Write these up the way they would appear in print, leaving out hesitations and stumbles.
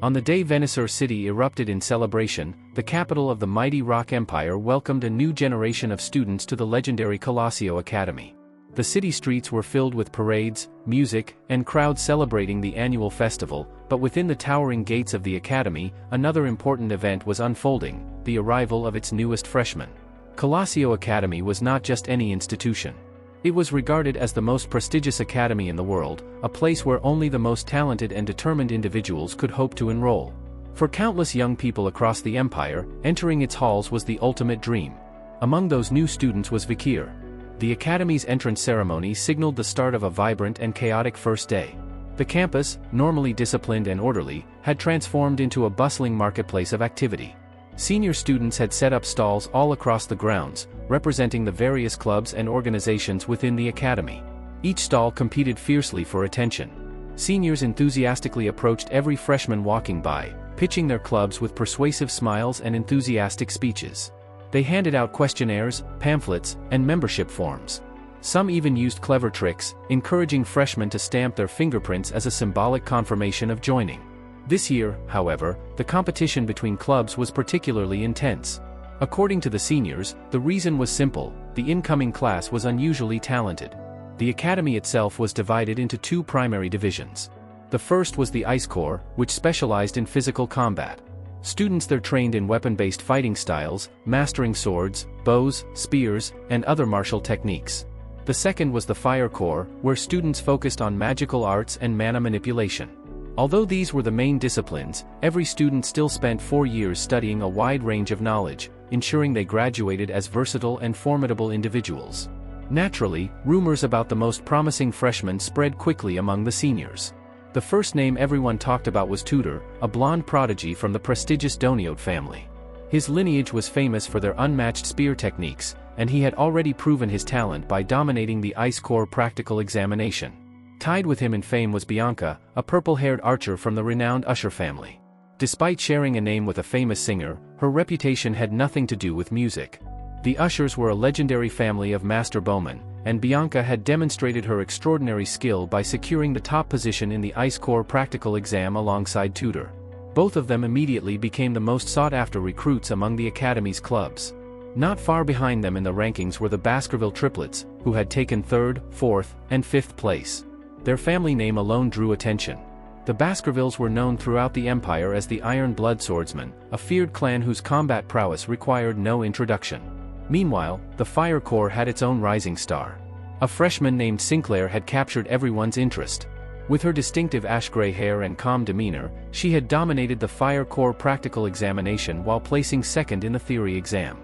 On the day Venezuela City erupted in celebration, the capital of the mighty Rock Empire welcomed a new generation of students to the legendary Colossio Academy. The city streets were filled with parades, music, and crowds celebrating the annual festival, but within the towering gates of the academy, another important event was unfolding: the arrival of its newest freshmen. Colossio Academy was not just any institution. It was regarded as the most prestigious academy in the world, a place where only the most talented and determined individuals could hope to enroll. For countless young people across the empire, entering its halls was the ultimate dream. Among those new students was Vikir. The academy's entrance ceremony signaled the start of a vibrant and chaotic first day. The campus, normally disciplined and orderly, had transformed into a bustling marketplace of activity. Senior students had set up stalls all across the grounds, representing the various clubs and organizations within the academy. Each stall competed fiercely for attention. Seniors enthusiastically approached every freshman walking by, pitching their clubs with persuasive smiles and enthusiastic speeches. They handed out questionnaires, pamphlets, and membership forms. Some even used clever tricks, encouraging freshmen to stamp their fingerprints as a symbolic confirmation of joining. This year, however, the competition between clubs was particularly intense. According to the seniors, the reason was simple: the incoming class was unusually talented. The academy itself was divided into two primary divisions. The first was the Ice Corps, which specialized in physical combat. Students there trained in weapon-based fighting styles, mastering swords, bows, spears, and other martial techniques. The second was the Fire Corps, where students focused on magical arts and mana manipulation. Although these were the main disciplines, every student still spent 4 years studying a wide range of knowledge, ensuring they graduated as versatile and formidable individuals. Naturally, rumors about the most promising freshmen spread quickly among the seniors. The first name everyone talked about was Tutor, a blonde prodigy from the prestigious Dormitory family. His lineage was famous for their unmatched spear techniques, and he had already proven his talent by dominating the Ice Corps practical examination. Tied with him in fame was Bianca, a purple-haired archer from the renowned Usher family. Despite sharing a name with a famous singer, her reputation had nothing to do with music. The Ushers were a legendary family of master bowmen, and Bianca had demonstrated her extraordinary skill by securing the top position in the Ice Corps practical exam alongside Tutor. Both of them immediately became the most sought-after recruits among the academy's clubs. Not far behind them in the rankings were the Baskerville triplets, who had taken 3rd, 4th, and 5th place. Their family name alone drew attention. The Baskervilles were known throughout the empire as the Iron Blood Swordsmen, a feared clan whose combat prowess required no introduction. Meanwhile, the Fire Corps had its own rising star. A freshman named Sinclair had captured everyone's interest. With her distinctive ash-gray hair and calm demeanor, she had dominated the Fire Corps practical examination while placing second in the theory exam.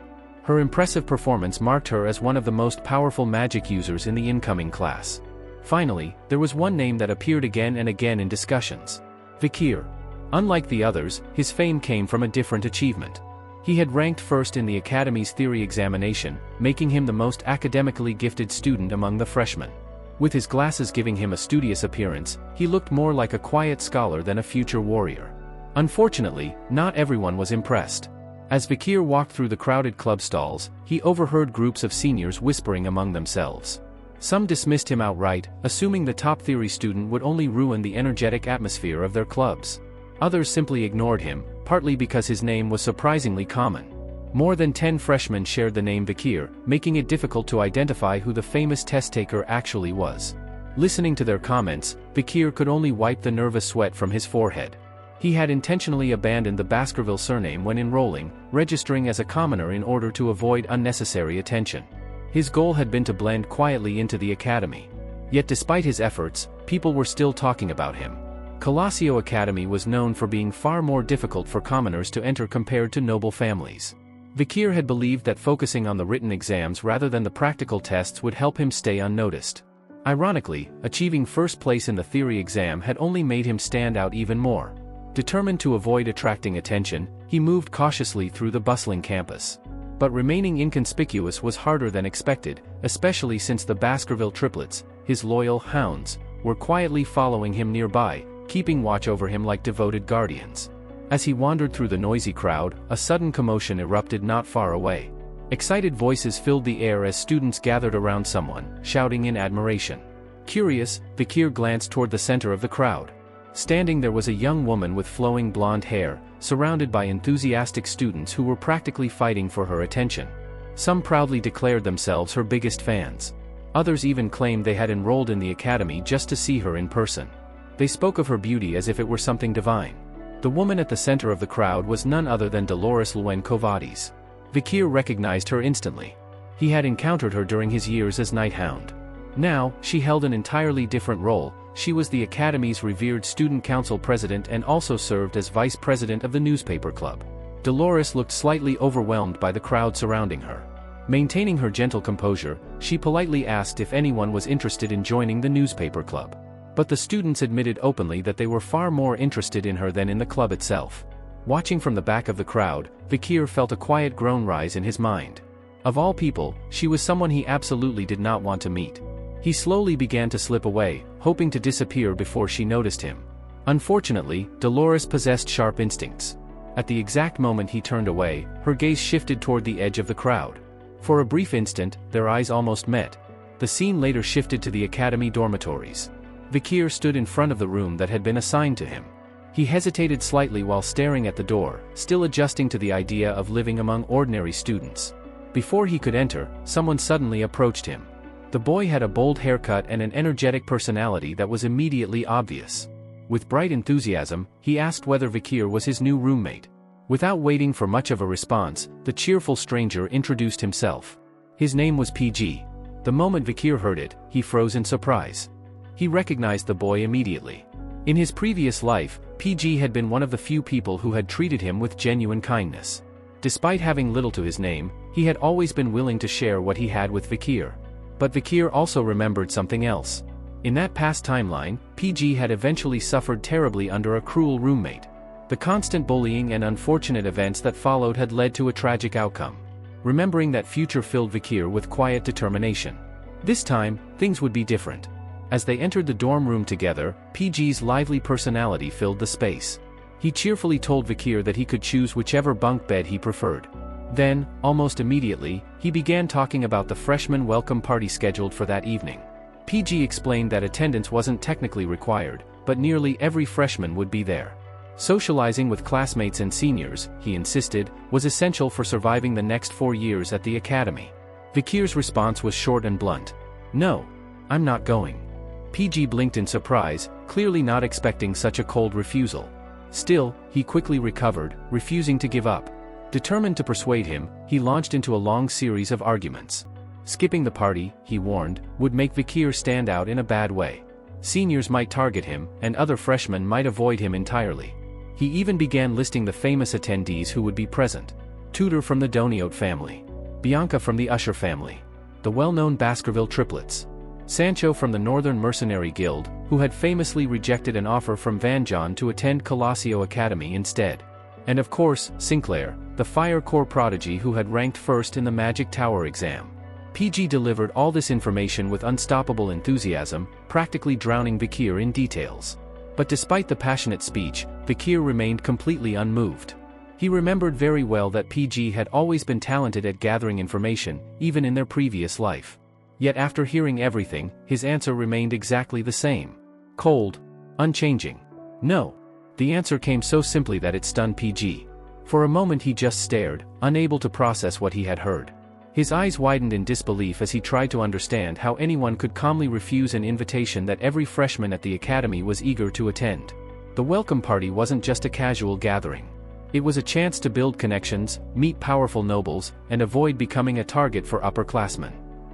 Her impressive performance marked her as one of the most powerful magic users in the incoming class. Finally, there was one name that appeared again and again in discussions: Vikir. Unlike the others, his fame came from a different achievement. He had ranked first in the academy's theory examination, making him the most academically gifted student among the freshmen. With his glasses giving him a studious appearance, he looked more like a quiet scholar than a future warrior. Unfortunately, not everyone was impressed. As Vikir walked through the crowded club stalls, he overheard groups of seniors whispering among themselves. Some dismissed him outright, assuming the top theory student would only ruin the energetic atmosphere of their clubs. Others simply ignored him, partly because his name was surprisingly common. More than 10 freshmen shared the name Vikir, making it difficult to identify who the famous test-taker actually was. Listening to their comments, Vikir could only wipe the nervous sweat from his forehead. He had intentionally abandoned the Baskerville surname when enrolling, registering as a commoner in order to avoid unnecessary attention. His goal had been to blend quietly into the academy. Yet despite his efforts, people were still talking about him. Colossio Academy was known for being far more difficult for commoners to enter compared to noble families. Vikir had believed that focusing on the written exams rather than the practical tests would help him stay unnoticed. Ironically, achieving first place in the theory exam had only made him stand out even more. Determined to avoid attracting attention, he moved cautiously through the bustling campus. But remaining inconspicuous was harder than expected, especially since the Baskerville triplets, his loyal hounds, were quietly following him nearby, keeping watch over him like devoted guardians. As he wandered through the noisy crowd, a sudden commotion erupted not far away. Excited voices filled the air as students gathered around someone, shouting in admiration. Curious, Vikir glanced toward the center of the crowd. Standing there was a young woman with flowing blonde hair, surrounded by enthusiastic students who were practically fighting for her attention. Some proudly declared themselves her biggest fans. Others even claimed they had enrolled in the academy just to see her in person. They spoke of her beauty as if it were something divine. The woman at the center of the crowd was none other than Dolores Luen-Covades. Vikir recognized her instantly. He had encountered her during his years as Night Hound. Now, she held an entirely different role. She was the Academy's revered student council president and also served as vice president of the newspaper club. Dolores looked slightly overwhelmed by the crowd surrounding her. Maintaining her gentle composure, she politely asked if anyone was interested in joining the newspaper club. But the students admitted openly that they were far more interested in her than in the club itself. Watching from the back of the crowd, Vikir felt a quiet groan rise in his mind. Of all people, she was someone he absolutely did not want to meet. He slowly began to slip away, hoping to disappear before she noticed him. Unfortunately, Dolores possessed sharp instincts. At the exact moment he turned away, her gaze shifted toward the edge of the crowd. For a brief instant, their eyes almost met. The scene later shifted to the academy dormitories. Vikir stood in front of the room that had been assigned to him. He hesitated slightly while staring at the door, still adjusting to the idea of living among ordinary students. Before he could enter, someone suddenly approached him. The boy had a bold haircut and an energetic personality that was immediately obvious. With bright enthusiasm, he asked whether Vikir was his new roommate. Without waiting for much of a response, the cheerful stranger introduced himself. His name was PG. The moment Vikir heard it, he froze in surprise. He recognized the boy immediately. In his previous life, PG had been one of the few people who had treated him with genuine kindness. Despite having little to his name, he had always been willing to share what he had with Vikir. But Vikir also remembered something else. In that past timeline, PG had eventually suffered terribly under a cruel roommate. The constant bullying and unfortunate events that followed had led to a tragic outcome. Remembering that future filled Vikir with quiet determination. This time, things would be different. As they entered the dorm room together, PG's lively personality filled the space. He cheerfully told Vikir that he could choose whichever bunk bed he preferred. Then, almost immediately, he began talking about the freshman welcome party scheduled for that evening. PG explained that attendance wasn't technically required, but nearly every freshman would be there. Socializing with classmates and seniors, he insisted, was essential for surviving the next 4 years at the academy. Vikir's response was short and blunt. "No, I'm not going." PG blinked in surprise, clearly not expecting such a cold refusal. Still, he quickly recovered, refusing to give up. Determined to persuade him, he launched into a long series of arguments. Skipping the party, he warned, would make Vikir stand out in a bad way. Seniors might target him, and other freshmen might avoid him entirely. He even began listing the famous attendees who would be present. Tudor from the Doniote family. Bianca from the Usher family. The well-known Baskerville triplets. Sancho from the Northern Mercenary Guild, who had famously rejected an offer from Van John to attend Colossio Academy instead. And of course, Sinclair, the Fire Corps prodigy who had ranked first in the Magic Tower exam. PG delivered all this information with unstoppable enthusiasm, practically drowning Vikir in details. But despite the passionate speech, Vikir remained completely unmoved. He remembered very well that PG had always been talented at gathering information, even in their previous life. Yet after hearing everything, his answer remained exactly the same. Cold. Unchanging. No. The answer came so simply that it stunned PG. For a moment he just stared, unable to process what he had heard. His eyes widened in disbelief as he tried to understand how anyone could calmly refuse an invitation that every freshman at the academy was eager to attend. The welcome party wasn't just a casual gathering. It was a chance to build connections, meet powerful nobles, and avoid becoming a target for upperclassmen.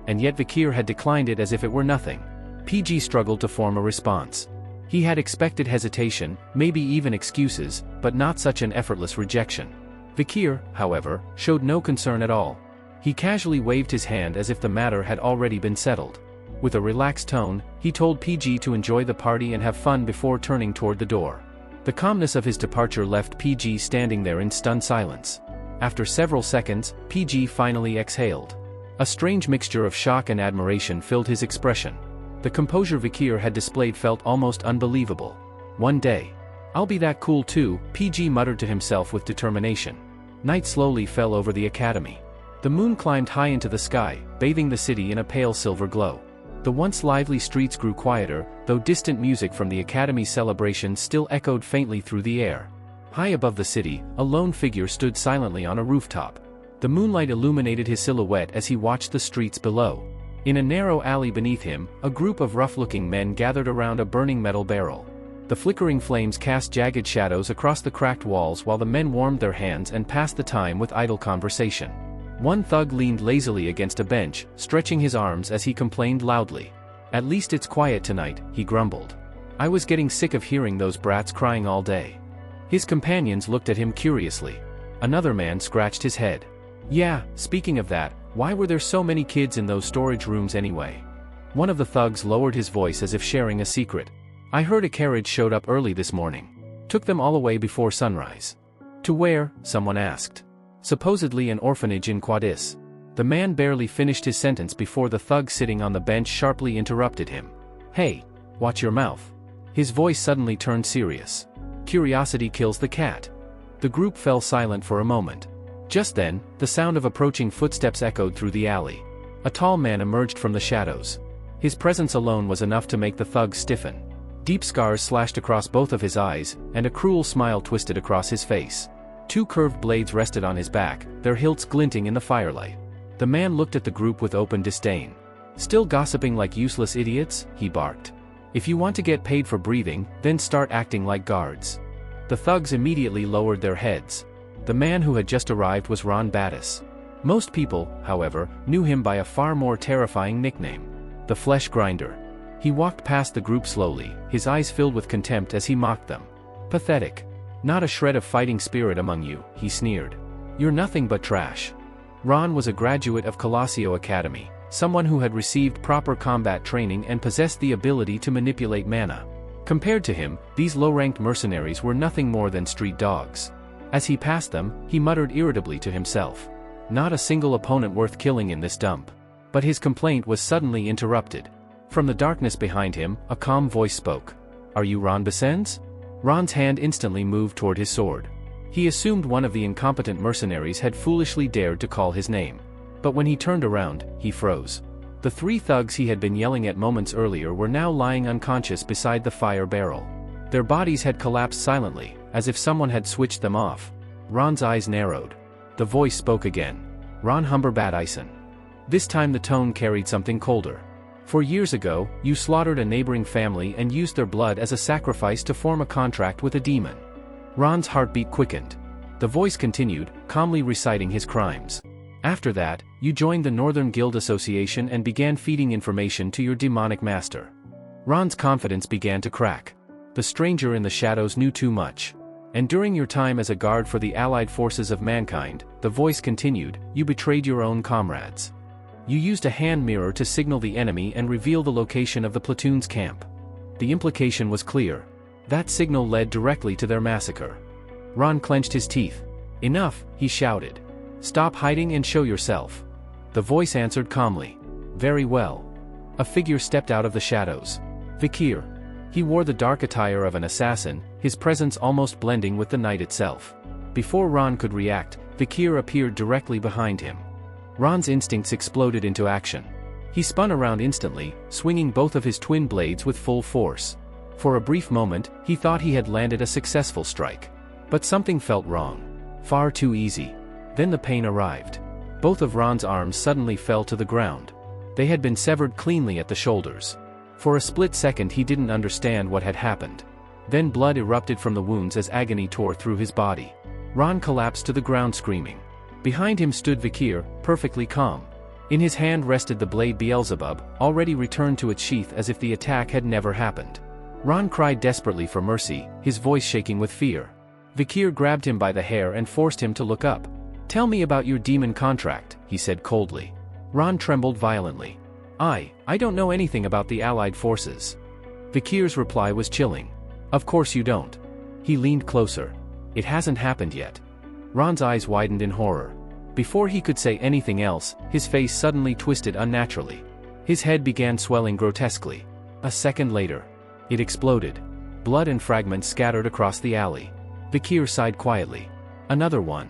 And yet Vikir had declined it as if it were nothing. PG struggled to form a response. He had expected hesitation, maybe even excuses, but not such an effortless rejection. Vikir, however, showed no concern at all. He casually waved his hand as if the matter had already been settled. With a relaxed tone, he told PG to enjoy the party and have fun before turning toward the door. The calmness of his departure left PG standing there in stunned silence. After several seconds, PG finally exhaled. A strange mixture of shock and admiration filled his expression. The composure Vikir had displayed felt almost unbelievable. One day. "I'll be that cool too," PG muttered to himself with determination. Night slowly fell over the academy. The moon climbed high into the sky, bathing the city in a pale silver glow. The once lively streets grew quieter, though distant music from the Academy's celebration still echoed faintly through the air. High above the city, a lone figure stood silently on a rooftop. The moonlight illuminated his silhouette as he watched the streets below. In a narrow alley beneath him, a group of rough-looking men gathered around a burning metal barrel. The flickering flames cast jagged shadows across the cracked walls while the men warmed their hands and passed the time with idle conversation. One thug leaned lazily against a bench, stretching his arms as he complained loudly. "At least it's quiet tonight," he grumbled. "I was getting sick of hearing those brats crying all day." His companions looked at him curiously. Another man scratched his head. "Yeah, speaking of that, why were there so many kids in those storage rooms anyway?" One of the thugs lowered his voice as if sharing a secret. "I heard a carriage showed up early this morning. Took them all away before sunrise." "To where?" someone asked. "Supposedly an orphanage in Quadis." The man barely finished his sentence before the thug sitting on the bench sharply interrupted him. "Hey, watch your mouth." His voice suddenly turned serious. "Curiosity kills the cat." The group fell silent for a moment. Just then, the sound of approaching footsteps echoed through the alley. A tall man emerged from the shadows. His presence alone was enough to make the thug stiffen. Deep scars slashed across both of his eyes, and a cruel smile twisted across his face. Two curved blades rested on his back, their hilts glinting in the firelight. The man looked at the group with open disdain. "Still gossiping like useless idiots?" he barked. "If you want to get paid for breathing, then start acting like guards." The thugs immediately lowered their heads. The man who had just arrived was Ron Battis. Most people, however, knew him by a far more terrifying nickname: the Flesh Grinder. He walked past the group slowly, his eyes filled with contempt as he mocked them. "Pathetic. Not a shred of fighting spirit among you," he sneered. "You're nothing but trash." Ron was a graduate of Colossio Academy, someone who had received proper combat training and possessed the ability to manipulate mana. Compared to him, these low-ranked mercenaries were nothing more than street dogs. As he passed them, he muttered irritably to himself. Not a single opponent worth killing in this dump. But his complaint was suddenly interrupted. From the darkness behind him, a calm voice spoke. "Are you Ron Besens?" Ron's hand instantly moved toward his sword. He assumed one of the incompetent mercenaries had foolishly dared to call his name. But when he turned around, he froze. The three thugs he had been yelling at moments earlier were now lying unconscious beside the fire barrel. Their bodies had collapsed silently, as if someone had switched them off. Ron's eyes narrowed. The voice spoke again. "Ron Humberbad-Ison." This time the tone carried something colder. "For years ago, you slaughtered a neighboring family and used their blood as a sacrifice to form a contract with a demon." Ron's heartbeat quickened. The voice continued, calmly reciting his crimes. "After that, you joined the Northern Guild Association and began feeding information to your demonic master." Ron's confidence began to crack. The stranger in the shadows knew too much. "And during your time as a guard for the allied forces of mankind," the voice continued, "you betrayed your own comrades. You used a hand mirror to signal the enemy and reveal the location of the platoon's camp. The implication was clear. That signal led directly to their massacre." Ron clenched his teeth. "Enough," he shouted. "Stop hiding and show yourself." The voice answered calmly. "Very well." A figure stepped out of the shadows. Vikir. He wore the dark attire of an assassin, his presence almost blending with the night itself. Before Ron could react, Vikir appeared directly behind him. Ron's instincts exploded into action. He spun around instantly, swinging both of his twin blades with full force. For a brief moment, he thought he had landed a successful strike. But something felt wrong. Far too easy. Then the pain arrived. Both of Ron's arms suddenly fell to the ground. They had been severed cleanly at the shoulders. For a split second he didn't understand what had happened. Then blood erupted from the wounds as agony tore through his body. Ron collapsed to the ground screaming. Behind him stood Vikir, perfectly calm. In his hand rested the blade Beelzebub, already returned to its sheath as if the attack had never happened. Ron cried desperately for mercy, his voice shaking with fear. Vikir grabbed him by the hair and forced him to look up. "Tell me about your demon contract," he said coldly. Ron trembled violently. I don't know anything about the Allied forces." Vikir's reply was chilling. "Of course you don't." He leaned closer. "It hasn't happened yet." Ron's eyes widened in horror. Before he could say anything else, his face suddenly twisted unnaturally. His head began swelling grotesquely. A second later, it exploded. Blood and fragments scattered across the alley. Vikir sighed quietly. "Another one."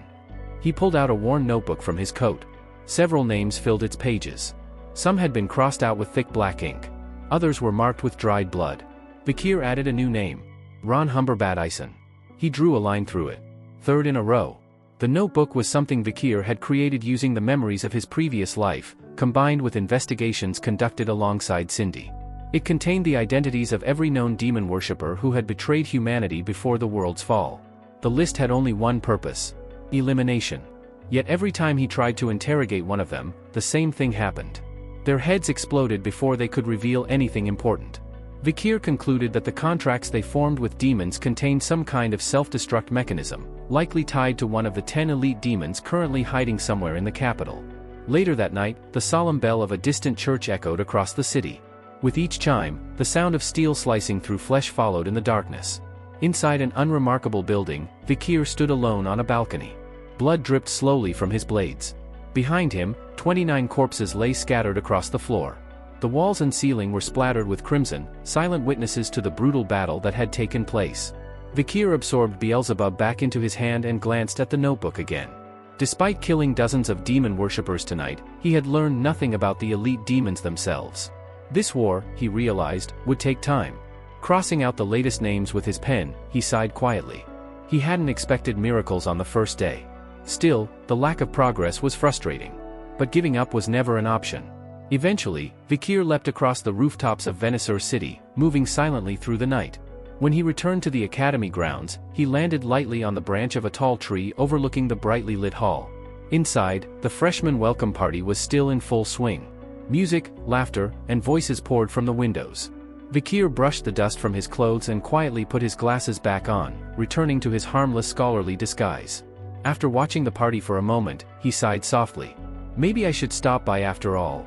He pulled out a worn notebook from his coat. Several names filled its pages. Some had been crossed out with thick black ink. Others were marked with dried blood. Vikir added a new name. Ron Humberbad Ison. He drew a line through it. Third in a row. The notebook was something Vikir had created using the memories of his previous life, combined with investigations conducted alongside Cindy. It contained the identities of every known demon worshipper who had betrayed humanity before the world's fall. The list had only one purpose: elimination. Yet every time he tried to interrogate one of them, the same thing happened. Their heads exploded before they could reveal anything important. Vikir concluded that the contracts they formed with demons contained some kind of self-destruct mechanism, likely tied to one of the 10 elite demons currently hiding somewhere in the capital. Later that night, the solemn bell of a distant church echoed across the city. With each chime, the sound of steel slicing through flesh followed in the darkness. Inside an unremarkable building, Vikir stood alone on a balcony. Blood dripped slowly from his blades. Behind him, 29 corpses lay scattered across the floor. The walls and ceiling were splattered with crimson, silent witnesses to the brutal battle that had taken place. Vikir absorbed Beelzebub back into his hand and glanced at the notebook again. Despite killing dozens of demon worshippers tonight, he had learned nothing about the elite demons themselves. This war, he realized, would take time. Crossing out the latest names with his pen, he sighed quietly. He hadn't expected miracles on the first day. Still, the lack of progress was frustrating. But giving up was never an option. Eventually, Vikir leapt across the rooftops of Venisur City, moving silently through the night. When he returned to the academy grounds, he landed lightly on the branch of a tall tree overlooking the brightly lit hall. Inside, the freshman welcome party was still in full swing. Music, laughter, and voices poured from the windows. Vikir brushed the dust from his clothes and quietly put his glasses back on, returning to his harmless scholarly disguise. After watching the party for a moment, he sighed softly. Maybe I should stop by after all.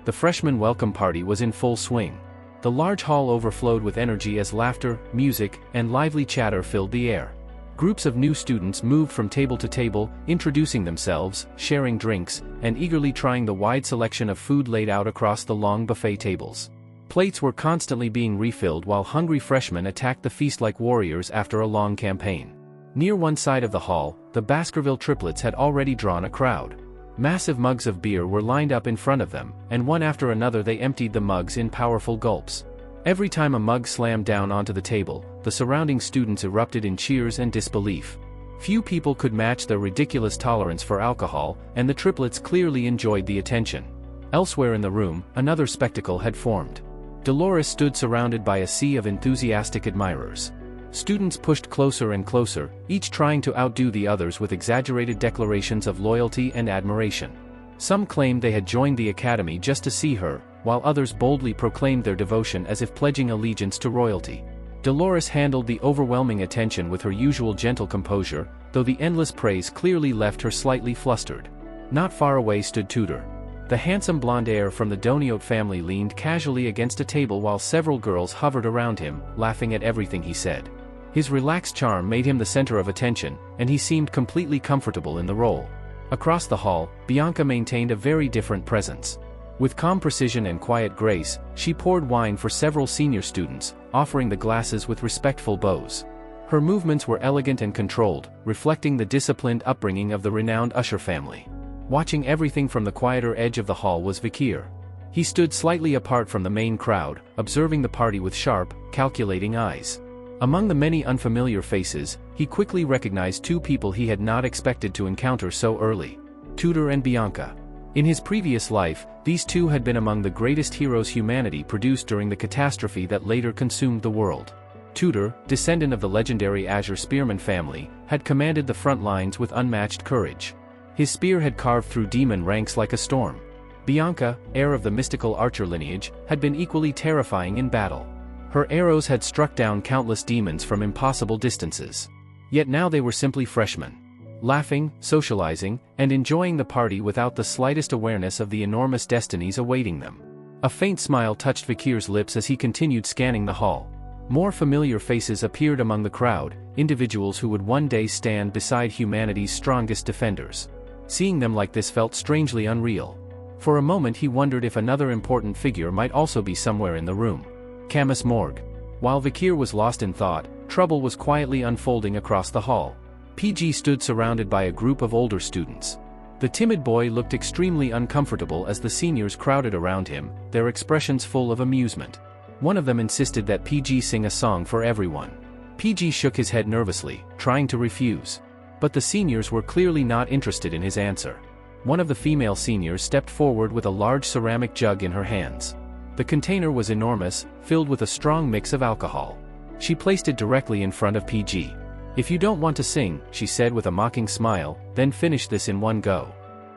The freshman welcome party was in full swing. The large hall overflowed with energy as laughter, music, and lively chatter filled the air. Groups of new students moved from table to table, introducing themselves, sharing drinks, and eagerly trying the wide selection of food laid out across the long buffet tables. Plates were constantly being refilled while hungry freshmen attacked the feast like warriors after a long campaign. Near one side of the hall, the Baskerville triplets had already drawn a crowd. Massive mugs of beer were lined up in front of them, and one after another they emptied the mugs in powerful gulps. Every time a mug slammed down onto the table, the surrounding students erupted in cheers and disbelief. Few people could match their ridiculous tolerance for alcohol, and the triplets clearly enjoyed the attention. Elsewhere in the room, another spectacle had formed. Dolores stood surrounded by a sea of enthusiastic admirers. Students pushed closer and closer, each trying to outdo the others with exaggerated declarations of loyalty and admiration. Some claimed they had joined the academy just to see her, while others boldly proclaimed their devotion as if pledging allegiance to royalty. Dolores handled the overwhelming attention with her usual gentle composure, though the endless praise clearly left her slightly flustered. Not far away stood Tudor. The handsome blonde heir from the Doniote family leaned casually against a table while several girls hovered around him, laughing at everything he said. His relaxed charm made him the center of attention, and he seemed completely comfortable in the role. Across the hall, Bianca maintained a very different presence. With calm precision and quiet grace, she poured wine for several senior students, offering the glasses with respectful bows. Her movements were elegant and controlled, reflecting the disciplined upbringing of the renowned Usher family. Watching everything from the quieter edge of the hall was Vikir. He stood slightly apart from the main crowd, observing the party with sharp, calculating eyes. Among the many unfamiliar faces, he quickly recognized two people he had not expected to encounter so early: Tudor and Bianca. In his previous life, these two had been among the greatest heroes humanity produced during the catastrophe that later consumed the world. Tudor, descendant of the legendary Azure Spearman family, had commanded the front lines with unmatched courage. His spear had carved through demon ranks like a storm. Bianca, heir of the mystical archer lineage, had been equally terrifying in battle. Her arrows had struck down countless demons from impossible distances. Yet now they were simply freshmen. Laughing, socializing, and enjoying the party without the slightest awareness of the enormous destinies awaiting them. A faint smile touched Vikir's lips as he continued scanning the hall. More familiar faces appeared among the crowd, individuals who would one day stand beside humanity's strongest defenders. Seeing them like this felt strangely unreal. For a moment he wondered if another important figure might also be somewhere in the room. Camus Morgue. While Vikir was lost in thought, trouble was quietly unfolding across the hall. PG stood surrounded by a group of older students. The timid boy looked extremely uncomfortable as the seniors crowded around him, their expressions full of amusement. One of them insisted that PG sing a song for everyone. PG shook his head nervously, trying to refuse. But the seniors were clearly not interested in his answer. One of the female seniors stepped forward with a large ceramic jug in her hands. The container was enormous, filled with a strong mix of alcohol. She placed it directly in front of PG. "If you don't want to sing," she said with a mocking smile, "then finish this in one go."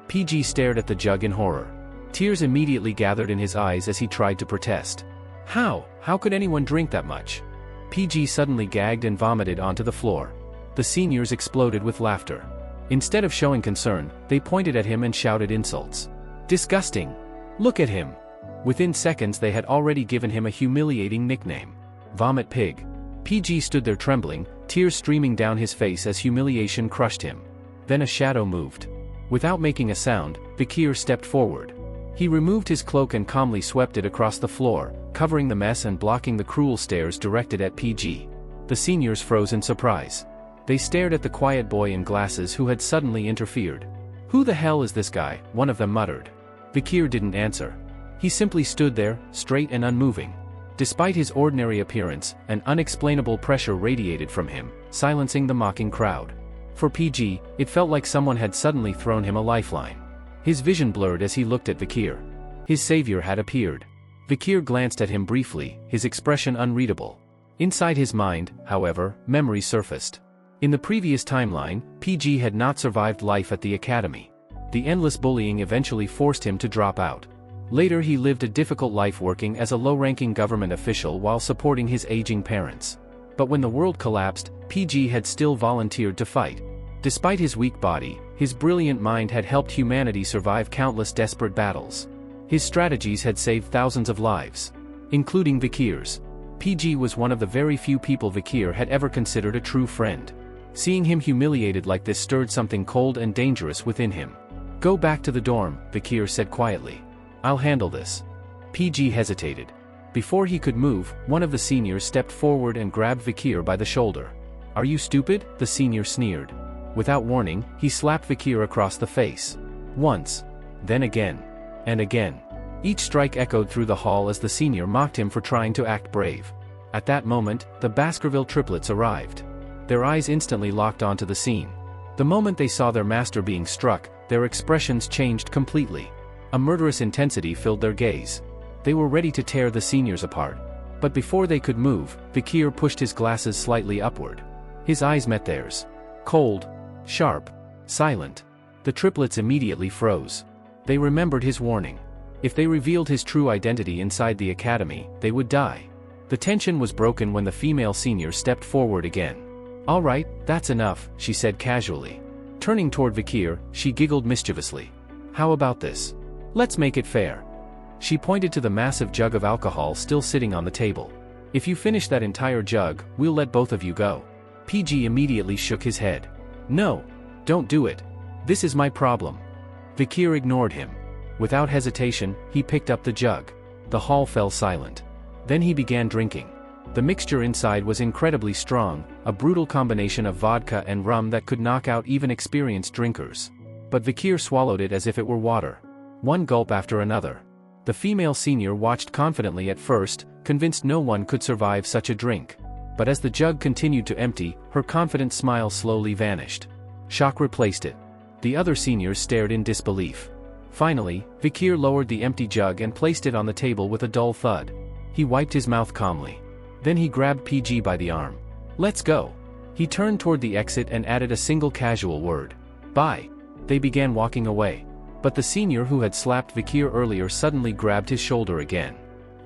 PG stared at the jug in horror. Tears immediately gathered in his eyes as he tried to protest. How could anyone drink that much?" PG suddenly gagged and vomited onto the floor. The seniors exploded with laughter. Instead of showing concern, they pointed at him and shouted insults. "Disgusting! Look at him!" Within seconds they had already given him a humiliating nickname. Vomit Pig. PG stood there trembling, tears streaming down his face as humiliation crushed him. Then a shadow moved. Without making a sound, Vikir stepped forward. He removed his cloak and calmly swept it across the floor, covering the mess and blocking the cruel stares directed at PG. The seniors froze in surprise. They stared at the quiet boy in glasses who had suddenly interfered. "Who the hell is this guy?" one of them muttered. Vikir didn't answer. He simply stood there, straight and unmoving. Despite his ordinary appearance, an unexplainable pressure radiated from him, silencing the mocking crowd. For PG, it felt like someone had suddenly thrown him a lifeline. His vision blurred as he looked at Vikir. His savior had appeared. Vikir glanced at him briefly, his expression unreadable. Inside his mind, however, memories surfaced. In the previous timeline, PG had not survived life at the academy. The endless bullying eventually forced him to drop out. Later he lived a difficult life working as a low-ranking government official while supporting his aging parents. But when the world collapsed, PG had still volunteered to fight. Despite his weak body, his brilliant mind had helped humanity survive countless desperate battles. His strategies had saved thousands of lives, including Vikir's. PG was one of the very few people Vikir had ever considered a true friend. Seeing him humiliated like this stirred something cold and dangerous within him. "Go back to the dorm," Vikir said quietly. "I'll handle this." PG hesitated. Before he could move, one of the seniors stepped forward and grabbed Vikir by the shoulder. "Are you stupid?" the senior sneered. Without warning, he slapped Vikir across the face. Once. Then again. And again. Each strike echoed through the hall as the senior mocked him for trying to act brave. At that moment, the Baskerville triplets arrived. Their eyes instantly locked onto the scene. The moment they saw their master being struck, their expressions changed completely. A murderous intensity filled their gaze. They were ready to tear the seniors apart. But before they could move, Vikir pushed his glasses slightly upward. His eyes met theirs. Cold. Sharp. Silent. The triplets immediately froze. They remembered his warning. If they revealed his true identity inside the academy, they would die. The tension was broken when the female senior stepped forward again. "All right, that's enough," she said casually. Turning toward Vikir, she giggled mischievously. "How about this? Let's make it fair." She pointed to the massive jug of alcohol still sitting on the table. "If you finish that entire jug, we'll let both of you go." PG immediately shook his head. "No. Don't do it. This is my problem." Vikir ignored him. Without hesitation, he picked up the jug. The hall fell silent. Then he began drinking. The mixture inside was incredibly strong, a brutal combination of vodka and rum that could knock out even experienced drinkers. But Vikir swallowed it as if it were water. One gulp after another. The female senior watched confidently at first, convinced no one could survive such a drink. But as the jug continued to empty, her confident smile slowly vanished. Shock replaced it. The other seniors stared in disbelief. Finally, Vikir lowered the empty jug and placed it on the table with a dull thud. He wiped his mouth calmly. Then he grabbed PG by the arm. "Let's go." He turned toward the exit and added a single casual word. "Bye." They began walking away. But the senior who had slapped Vikir earlier suddenly grabbed his shoulder again.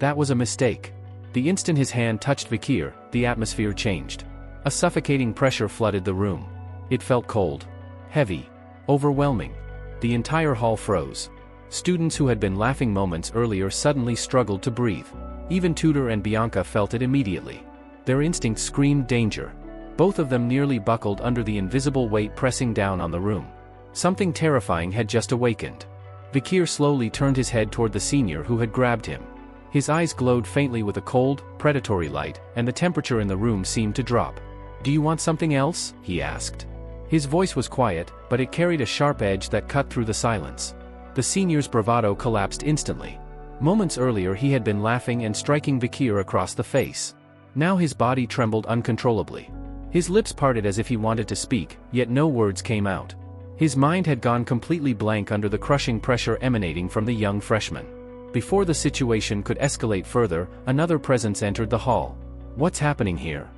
That was a mistake. The instant his hand touched Vikir, the atmosphere changed. A suffocating pressure flooded the room. It felt cold. Heavy. Overwhelming. The entire hall froze. Students who had been laughing moments earlier suddenly struggled to breathe. Even Tudor and Bianca felt it immediately. Their instincts screamed danger. Both of them nearly buckled under the invisible weight pressing down on the room. Something terrifying had just awakened. Vikir slowly turned his head toward the senior who had grabbed him. His eyes glowed faintly with a cold, predatory light, and the temperature in the room seemed to drop. "Do you want something else?" he asked. His voice was quiet, but it carried a sharp edge that cut through the silence. The senior's bravado collapsed instantly. Moments earlier he had been laughing and striking Vikir across the face. Now his body trembled uncontrollably. His lips parted as if he wanted to speak, yet no words came out. His mind had gone completely blank under the crushing pressure emanating from the young freshman. Before the situation could escalate further, another presence entered the hall. "What's happening here?"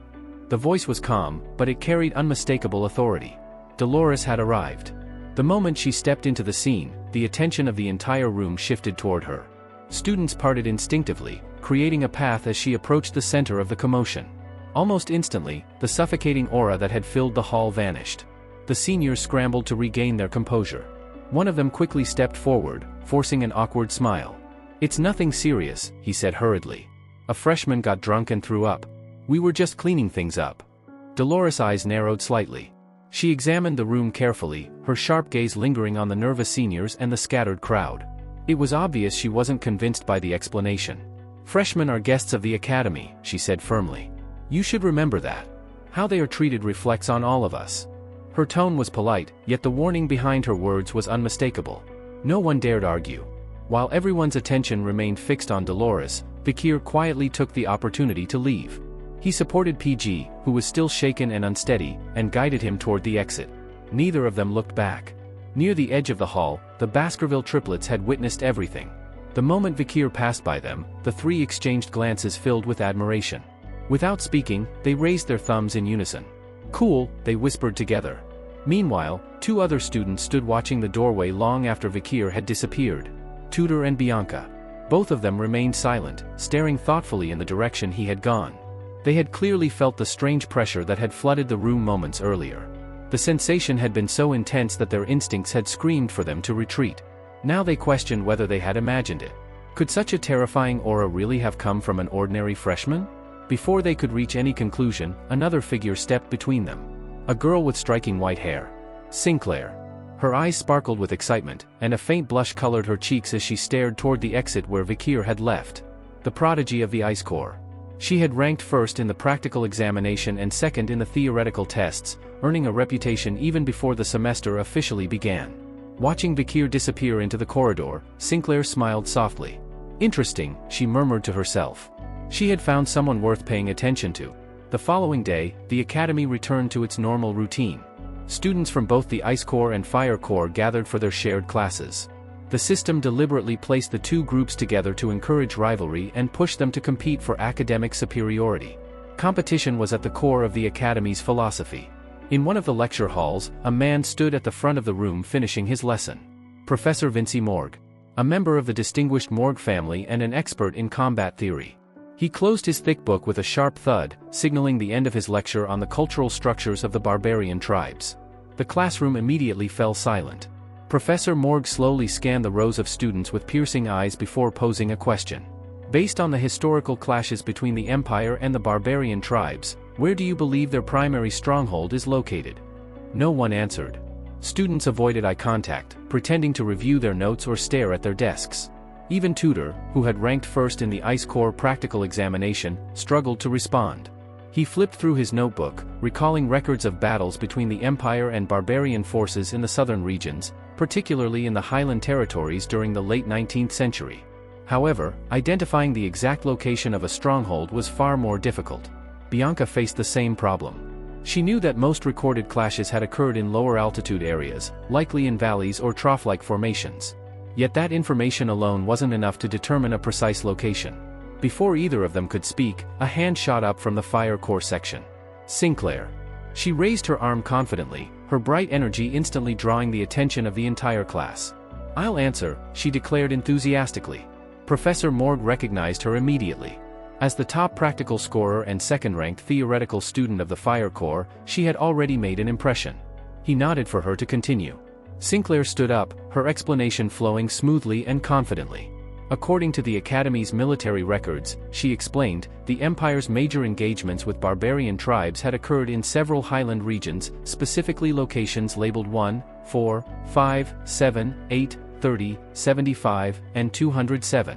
The voice was calm, but it carried unmistakable authority. Dolores had arrived. The moment she stepped into the scene, the attention of the entire room shifted toward her. Students parted instinctively, creating a path as she approached the center of the commotion. Almost instantly, the suffocating aura that had filled the hall vanished. The seniors scrambled to regain their composure. One of them quickly stepped forward, forcing an awkward smile. "It's nothing serious," he said hurriedly. "A freshman got drunk and threw up. We were just cleaning things up." Dolores' eyes narrowed slightly. She examined the room carefully, her sharp gaze lingering on the nervous seniors and the scattered crowd. It was obvious she wasn't convinced by the explanation. "Freshmen are guests of the academy," she said firmly. "You should remember that. How they are treated reflects on all of us." Her tone was polite, yet the warning behind her words was unmistakable. No one dared argue. While everyone's attention remained fixed on Dolores, Vikir quietly took the opportunity to leave. He supported PG, who was still shaken and unsteady, and guided him toward the exit. Neither of them looked back. Near the edge of the hall, the Baskerville triplets had witnessed everything. The moment Vikir passed by them, the three exchanged glances filled with admiration. Without speaking, they raised their thumbs in unison. "Cool," they whispered together. Meanwhile, two other students stood watching the doorway long after Vikir had disappeared. Tudor and Bianca. Both of them remained silent, staring thoughtfully in the direction he had gone. They had clearly felt the strange pressure that had flooded the room moments earlier. The sensation had been so intense that their instincts had screamed for them to retreat. Now they questioned whether they had imagined it. Could such a terrifying aura really have come from an ordinary freshman? Before they could reach any conclusion, another figure stepped between them. A girl with striking white hair. Sinclair. Her eyes sparkled with excitement, and a faint blush colored her cheeks as she stared toward the exit where Vikir had left. The prodigy of the Ice Corps. She had ranked first in the practical examination and second in the theoretical tests, earning a reputation even before the semester officially began. Watching Vikir disappear into the corridor, Sinclair smiled softly. "Interesting," she murmured to herself. She had found someone worth paying attention to. The following day, the academy returned to its normal routine. Students from both the Ice Corps and Fire Corps gathered for their shared classes. The system deliberately placed the two groups together to encourage rivalry and push them to compete for academic superiority. Competition was at the core of the academy's philosophy. In one of the lecture halls, a man stood at the front of the room finishing his lesson. Professor Vinci Morgue. A member of the distinguished Morgue family and an expert in combat theory. He closed his thick book with a sharp thud, signaling the end of his lecture on the cultural structures of the barbarian tribes. The classroom immediately fell silent. Professor Morgue slowly scanned the rows of students with piercing eyes before posing a question. "Based on the historical clashes between the Empire and the barbarian tribes, where do you believe their primary stronghold is located?" No one answered. Students avoided eye contact, pretending to review their notes or stare at their desks. Even Tudor, who had ranked first in the Ice Corps practical examination, struggled to respond. He flipped through his notebook, recalling records of battles between the Empire and barbarian forces in the southern regions, particularly in the Highland territories during the late 19th century. However, identifying the exact location of a stronghold was far more difficult. Bianca faced the same problem. She knew that most recorded clashes had occurred in lower altitude areas, likely in valleys or trough-like formations. Yet that information alone wasn't enough to determine a precise location. Before either of them could speak, a hand shot up from the Fire Corps section. Sinclair. She raised her arm confidently, her bright energy instantly drawing the attention of the entire class. "I'll answer," she declared enthusiastically. Professor Morgue recognized her immediately. As the top practical scorer and second-ranked theoretical student of the Fire Corps, she had already made an impression. He nodded for her to continue. Sinclair stood up, her explanation flowing smoothly and confidently. According to the Academy's military records, she explained, the Empire's major engagements with barbarian tribes had occurred in several highland regions, specifically locations labeled 1, 4, 5, 7, 8, 30, 75, and 207.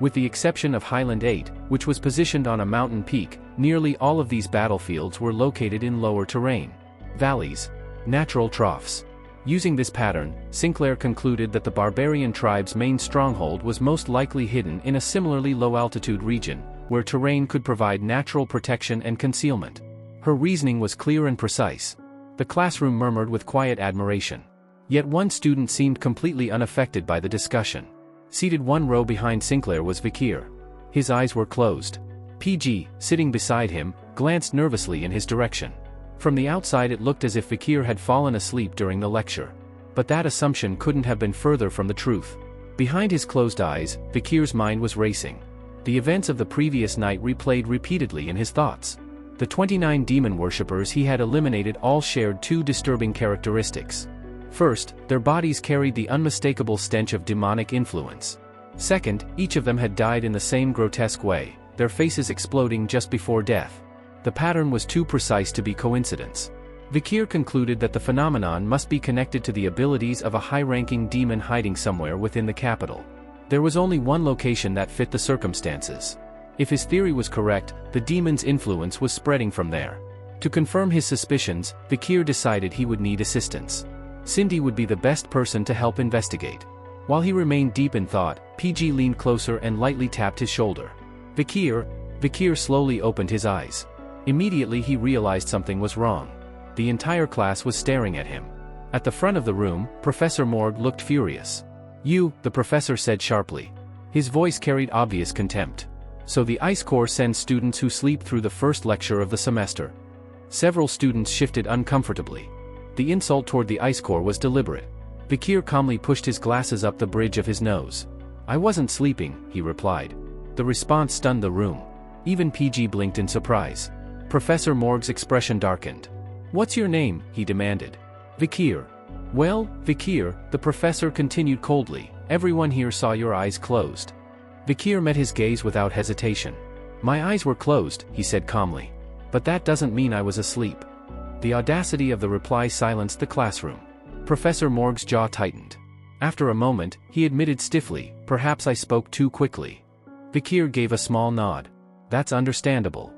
With the exception of Highland 8, which was positioned on a mountain peak, nearly all of these battlefields were located in lower terrain. Valleys. Natural troughs. Using this pattern, Sinclair concluded that the barbarian tribe's main stronghold was most likely hidden in a similarly low-altitude region, where terrain could provide natural protection and concealment. Her reasoning was clear and precise. The classroom murmured with quiet admiration. Yet one student seemed completely unaffected by the discussion. Seated one row behind Sinclair was Vikir. His eyes were closed. PG, sitting beside him, glanced nervously in his direction. From the outside it looked as if Vikir had fallen asleep during the lecture. But that assumption couldn't have been further from the truth. Behind his closed eyes, Vikir's mind was racing. The events of the previous night replayed repeatedly in his thoughts. The 29 demon worshippers he had eliminated all shared two disturbing characteristics. First, their bodies carried the unmistakable stench of demonic influence. Second, each of them had died in the same grotesque way, their faces exploding just before death. The pattern was too precise to be coincidence. Vikir concluded that the phenomenon must be connected to the abilities of a high-ranking demon hiding somewhere within the capital. There was only one location that fit the circumstances. If his theory was correct, the demon's influence was spreading from there. To confirm his suspicions, Vikir decided he would need assistance. Cindy would be the best person to help investigate. While he remained deep in thought, PG leaned closer and lightly tapped his shoulder. Vikir slowly opened his eyes. Immediately he realized something was wrong. The entire class was staring at him. At the front of the room, Professor Morg looked furious. "You," the professor said sharply. His voice carried obvious contempt. "So the Ice Corps sends students who sleep through the first lecture of the semester." Several students shifted uncomfortably. The insult toward the Ice Corps was deliberate. Vikir calmly pushed his glasses up the bridge of his nose. "I wasn't sleeping," he replied. The response stunned the room. Even PG blinked in surprise. Professor Morg's expression darkened. "What's your name?" he demanded. "Vikir." "Well, Vikir," the professor continued coldly, "everyone here saw your eyes closed." Vikir met his gaze without hesitation. "My eyes were closed," he said calmly. "But that doesn't mean I was asleep." The audacity of the reply silenced the classroom. Professor Morg's jaw tightened. After a moment, he admitted stiffly, "Perhaps I spoke too quickly." Vikir gave a small nod. "That's understandable."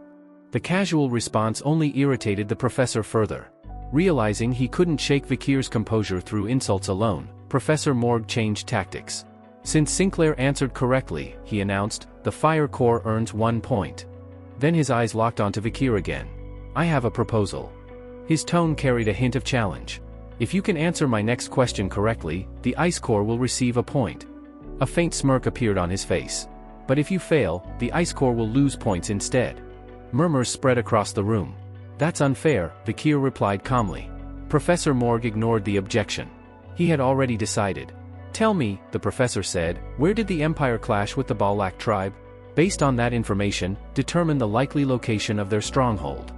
The casual response only irritated the professor further. Realizing he couldn't shake Vikir's composure through insults alone, Professor Morg changed tactics. "Since Sinclair answered correctly," he announced, "the Fire Corps earns 1 point." Then his eyes locked onto Vikir again. "I have a proposal." His tone carried a hint of challenge. "If you can answer my next question correctly, the Ice Corps will receive a point." A faint smirk appeared on his face. "But if you fail, the Ice Corps will lose points instead." Murmurs spread across the room. "That's unfair," Vikir replied calmly. Professor Morg ignored the objection. He had already decided. "Tell me," the professor said, "where did the Empire clash with the Balak tribe? Based on that information, determine the likely location of their stronghold."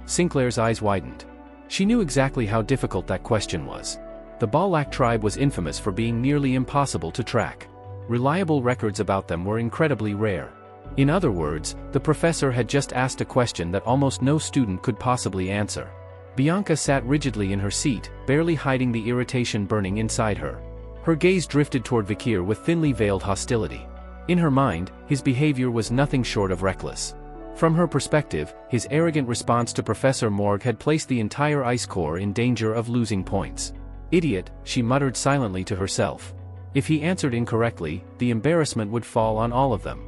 Sinclair's eyes widened. She knew exactly how difficult that question was. The Balak tribe was infamous for being nearly impossible to track. Reliable records about them were incredibly rare. In other words, the professor had just asked a question that almost no student could possibly answer. Bianca sat rigidly in her seat, barely hiding the irritation burning inside her. Her gaze drifted toward Vikir with thinly veiled hostility. In her mind, his behavior was nothing short of reckless. From her perspective, his arrogant response to Professor Morg had placed the entire Ice Corps in danger of losing points. "Idiot," she muttered silently to herself. If he answered incorrectly, the embarrassment would fall on all of them.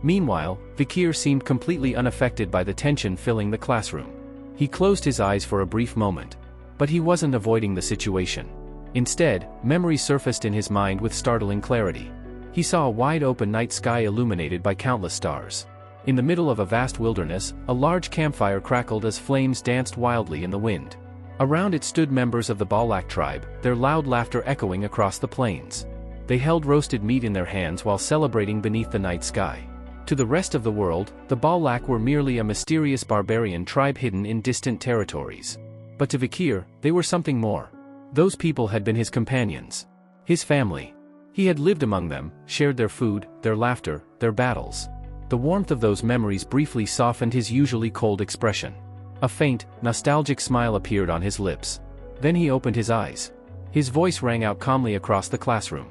Meanwhile, Vikir seemed completely unaffected by the tension filling the classroom. He closed his eyes for a brief moment. But he wasn't avoiding the situation. Instead, memory surfaced in his mind with startling clarity. He saw a wide-open night sky illuminated by countless stars. In the middle of a vast wilderness, a large campfire crackled as flames danced wildly in the wind. Around it stood members of the Balak tribe, their loud laughter echoing across the plains. They held roasted meat in their hands while celebrating beneath the night sky. To the rest of the world, the Balak were merely a mysterious barbarian tribe hidden in distant territories. But to Vikir, they were something more. Those people had been his companions. His family. He had lived among them, shared their food, their laughter, their battles. The warmth of those memories briefly softened his usually cold expression. A faint, nostalgic smile appeared on his lips. Then he opened his eyes. His voice rang out calmly across the classroom.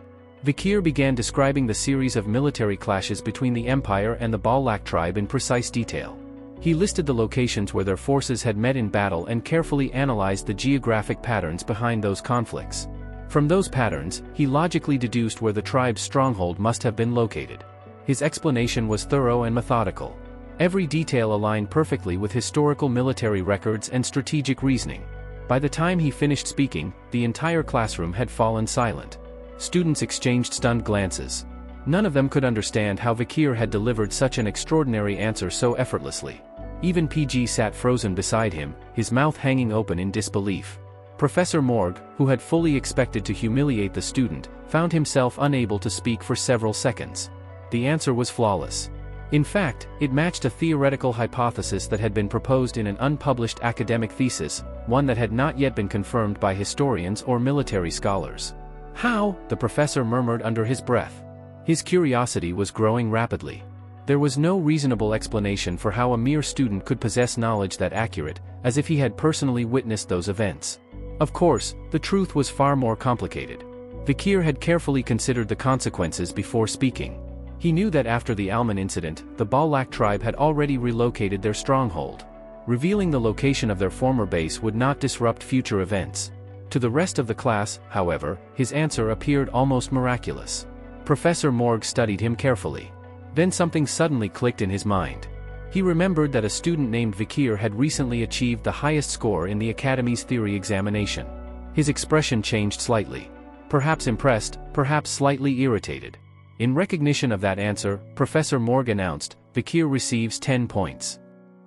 Vikir began describing the series of military clashes between the Empire and the Balak tribe in precise detail. He listed the locations where their forces had met in battle and carefully analyzed the geographic patterns behind those conflicts. From those patterns, he logically deduced where the tribe's stronghold must have been located. His explanation was thorough and methodical. Every detail aligned perfectly with historical military records and strategic reasoning. By the time he finished speaking, the entire classroom had fallen silent. Students exchanged stunned glances. None of them could understand how Vikir had delivered such an extraordinary answer so effortlessly. Even PG sat frozen beside him, his mouth hanging open in disbelief. Professor Morg, who had fully expected to humiliate the student, found himself unable to speak for several seconds. The answer was flawless. In fact, it matched a theoretical hypothesis that had been proposed in an unpublished academic thesis, one that had not yet been confirmed by historians or military scholars. "How?" the professor murmured under his breath. His curiosity was growing rapidly. There was no reasonable explanation for how a mere student could possess knowledge that accurate, as if he had personally witnessed those events. Of course, the truth was far more complicated. Vikir had carefully considered the consequences before speaking. He knew that after the Alman incident, the Balak tribe had already relocated their stronghold. Revealing the location of their former base would not disrupt future events. To the rest of the class, however, his answer appeared almost miraculous. Professor Morg studied him carefully. Then something suddenly clicked in his mind. He remembered that a student named Vikir had recently achieved the highest score in the Academy's theory examination. His expression changed slightly. Perhaps impressed, perhaps slightly irritated. In recognition of that answer, Professor Morg announced, "Vikir receives 10 points."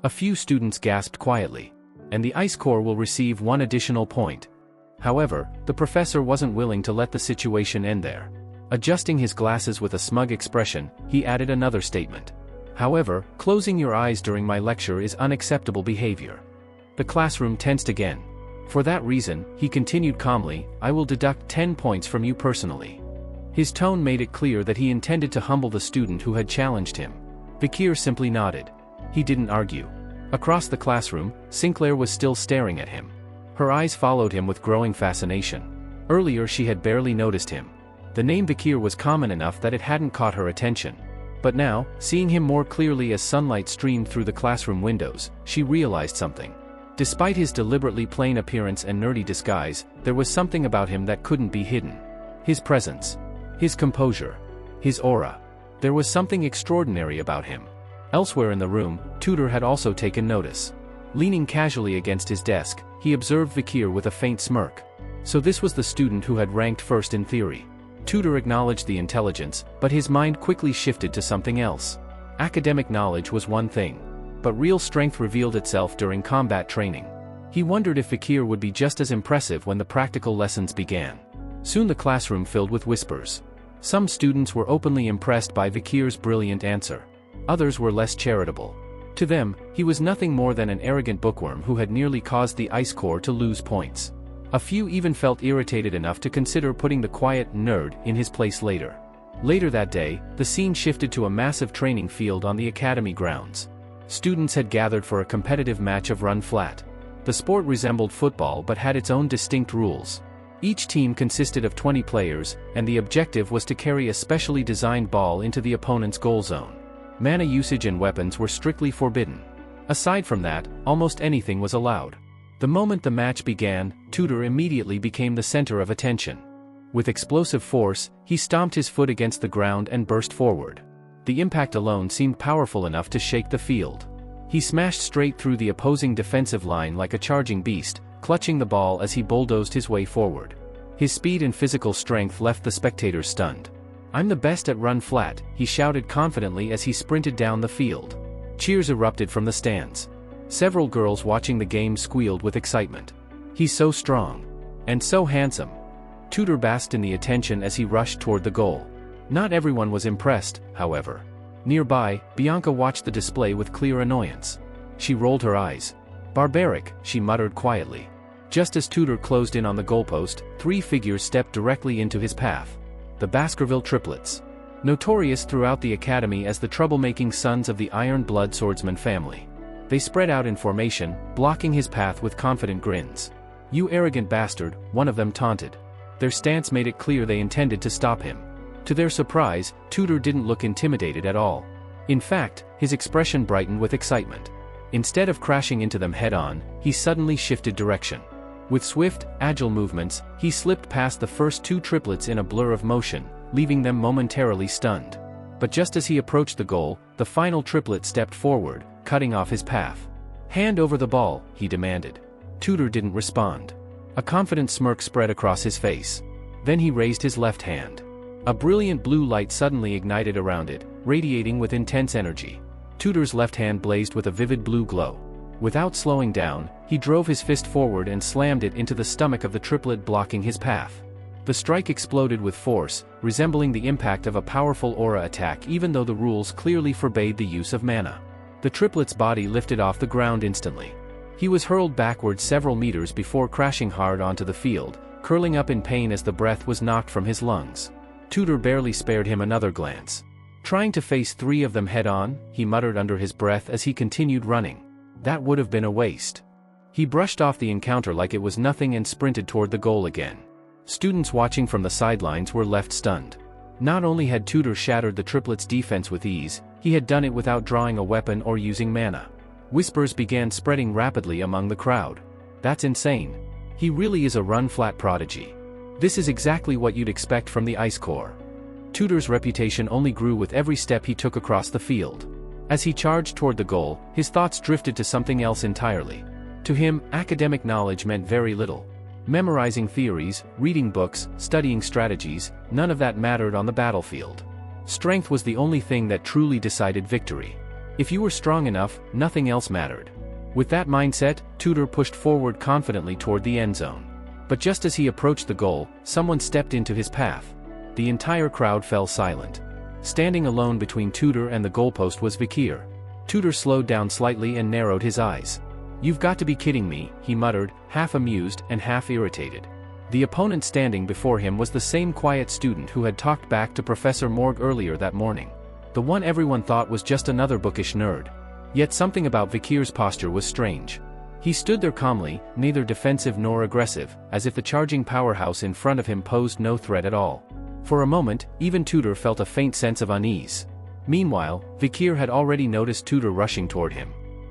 A few students gasped quietly. "And the Ice Corps will receive 1 additional point." However, the professor wasn't willing to let the situation end there. Adjusting his glasses with a smug expression, he added another statement. "However, closing your eyes during my lecture is unacceptable behavior." The classroom tensed again. "For that reason," he continued calmly, "I will deduct 10 points from you personally." His tone made it clear that he intended to humble the student who had challenged him. Vikir simply nodded. He didn't argue. Across the classroom, Sinclair was still staring at him. Her eyes followed him with growing fascination. Earlier she had barely noticed him. The name Vikir was common enough that it hadn't caught her attention. But now, seeing him more clearly as sunlight streamed through the classroom windows, she realized something. Despite his deliberately plain appearance and nerdy disguise, there was something about him that couldn't be hidden. His presence. His composure. His aura. There was something extraordinary about him. Elsewhere in the room, Tudor had also taken notice. Leaning casually against his desk, he observed Vikir with a faint smirk. So this was the student who had ranked first in theory. Tudor acknowledged the intelligence, but his mind quickly shifted to something else. Academic knowledge was one thing. But real strength revealed itself during combat training. He wondered if Vikir would be just as impressive when the practical lessons began. Soon the classroom filled with whispers. Some students were openly impressed by Vikir's brilliant answer. Others were less charitable. To them, he was nothing more than an arrogant bookworm who had nearly caused the Ice Corps to lose points. A few even felt irritated enough to consider putting the quiet nerd in his place later. Later that day, the scene shifted to a massive training field on the academy grounds. Students had gathered for a competitive match of run flat. The sport resembled football but had its own distinct rules. Each team consisted of 20 players, and the objective was to carry a specially designed ball into the opponent's goal zone. Mana usage and weapons were strictly forbidden. Aside from that, almost anything was allowed. The moment the match began, Tudor immediately became the center of attention. With explosive force, he stomped his foot against the ground and burst forward. The impact alone seemed powerful enough to shake the field. He smashed straight through the opposing defensive line like a charging beast, clutching the ball as he bulldozed his way forward. His speed and physical strength left the spectators stunned. "I'm the best at run flat," he shouted confidently as he sprinted down the field. Cheers erupted from the stands. Several girls watching the game squealed with excitement. "He's so strong. And so handsome." Tudor basked in the attention as he rushed toward the goal. Not everyone was impressed, however. Nearby, Bianca watched the display with clear annoyance. She rolled her eyes. "Barbaric," she muttered quietly. Just as Tudor closed in on the goalpost, 3 figures stepped directly into his path. The Baskerville triplets. Notorious throughout the academy as the troublemaking sons of the Iron Blood swordsman family. They spread out in formation, blocking his path with confident grins. "You arrogant bastard," one of them taunted. Their stance made it clear they intended to stop him. To their surprise, Tudor didn't look intimidated at all. In fact, his expression brightened with excitement. Instead of crashing into them head-on, he suddenly shifted direction. With swift, agile movements, he slipped past the first two triplets in a blur of motion, leaving them momentarily stunned. But just as he approached the goal, the final triplet stepped forward, cutting off his path. "Hand over the ball," he demanded. Tutor didn't respond. A confident smirk spread across his face. Then he raised his left hand. A brilliant blue light suddenly ignited around it, radiating with intense energy. Tutor's left hand blazed with a vivid blue glow. Without slowing down, he drove his fist forward and slammed it into the stomach of the triplet blocking his path. The strike exploded with force, resembling the impact of a powerful aura attack even though the rules clearly forbade the use of mana. The triplet's body lifted off the ground instantly. He was hurled backward several meters before crashing hard onto the field, curling up in pain as the breath was knocked from his lungs. Tutor barely spared him another glance. "Trying to face three of them head-on," he muttered under his breath as he continued running. "That would have been a waste." He brushed off the encounter like it was nothing and sprinted toward the goal again. Students watching from the sidelines were left stunned. Not only had Tutor shattered the triplet's defense with ease, he had done it without drawing a weapon or using mana. Whispers began spreading rapidly among the crowd. "That's insane. He really is a run-flat prodigy. This is exactly what you'd expect from the Ice Corps." Tutor's reputation only grew with every step he took across the field. As he charged toward the goal, his thoughts drifted to something else entirely. To him, academic knowledge meant very little. Memorizing theories, reading books, studying strategies, none of that mattered on the battlefield. Strength was the only thing that truly decided victory. If you were strong enough, nothing else mattered. With that mindset, Tutor pushed forward confidently toward the end zone. But just as he approached the goal, someone stepped into his path. The entire crowd fell silent. Standing alone between Tutor and the goalpost was Vikir. Tutor slowed down slightly and narrowed his eyes. "You've got to be kidding me," he muttered, half amused and half irritated. The opponent standing before him was the same quiet student who had talked back to Professor Morg earlier that morning. The one everyone thought was just another bookish nerd. Yet something about Vikir's posture was strange. He stood there calmly, neither defensive nor aggressive, as if the charging powerhouse in front of him posed no threat at all. For a moment, even Tutor felt a faint sense of unease. Meanwhile, Vikir had already noticed Tutor rushing toward him.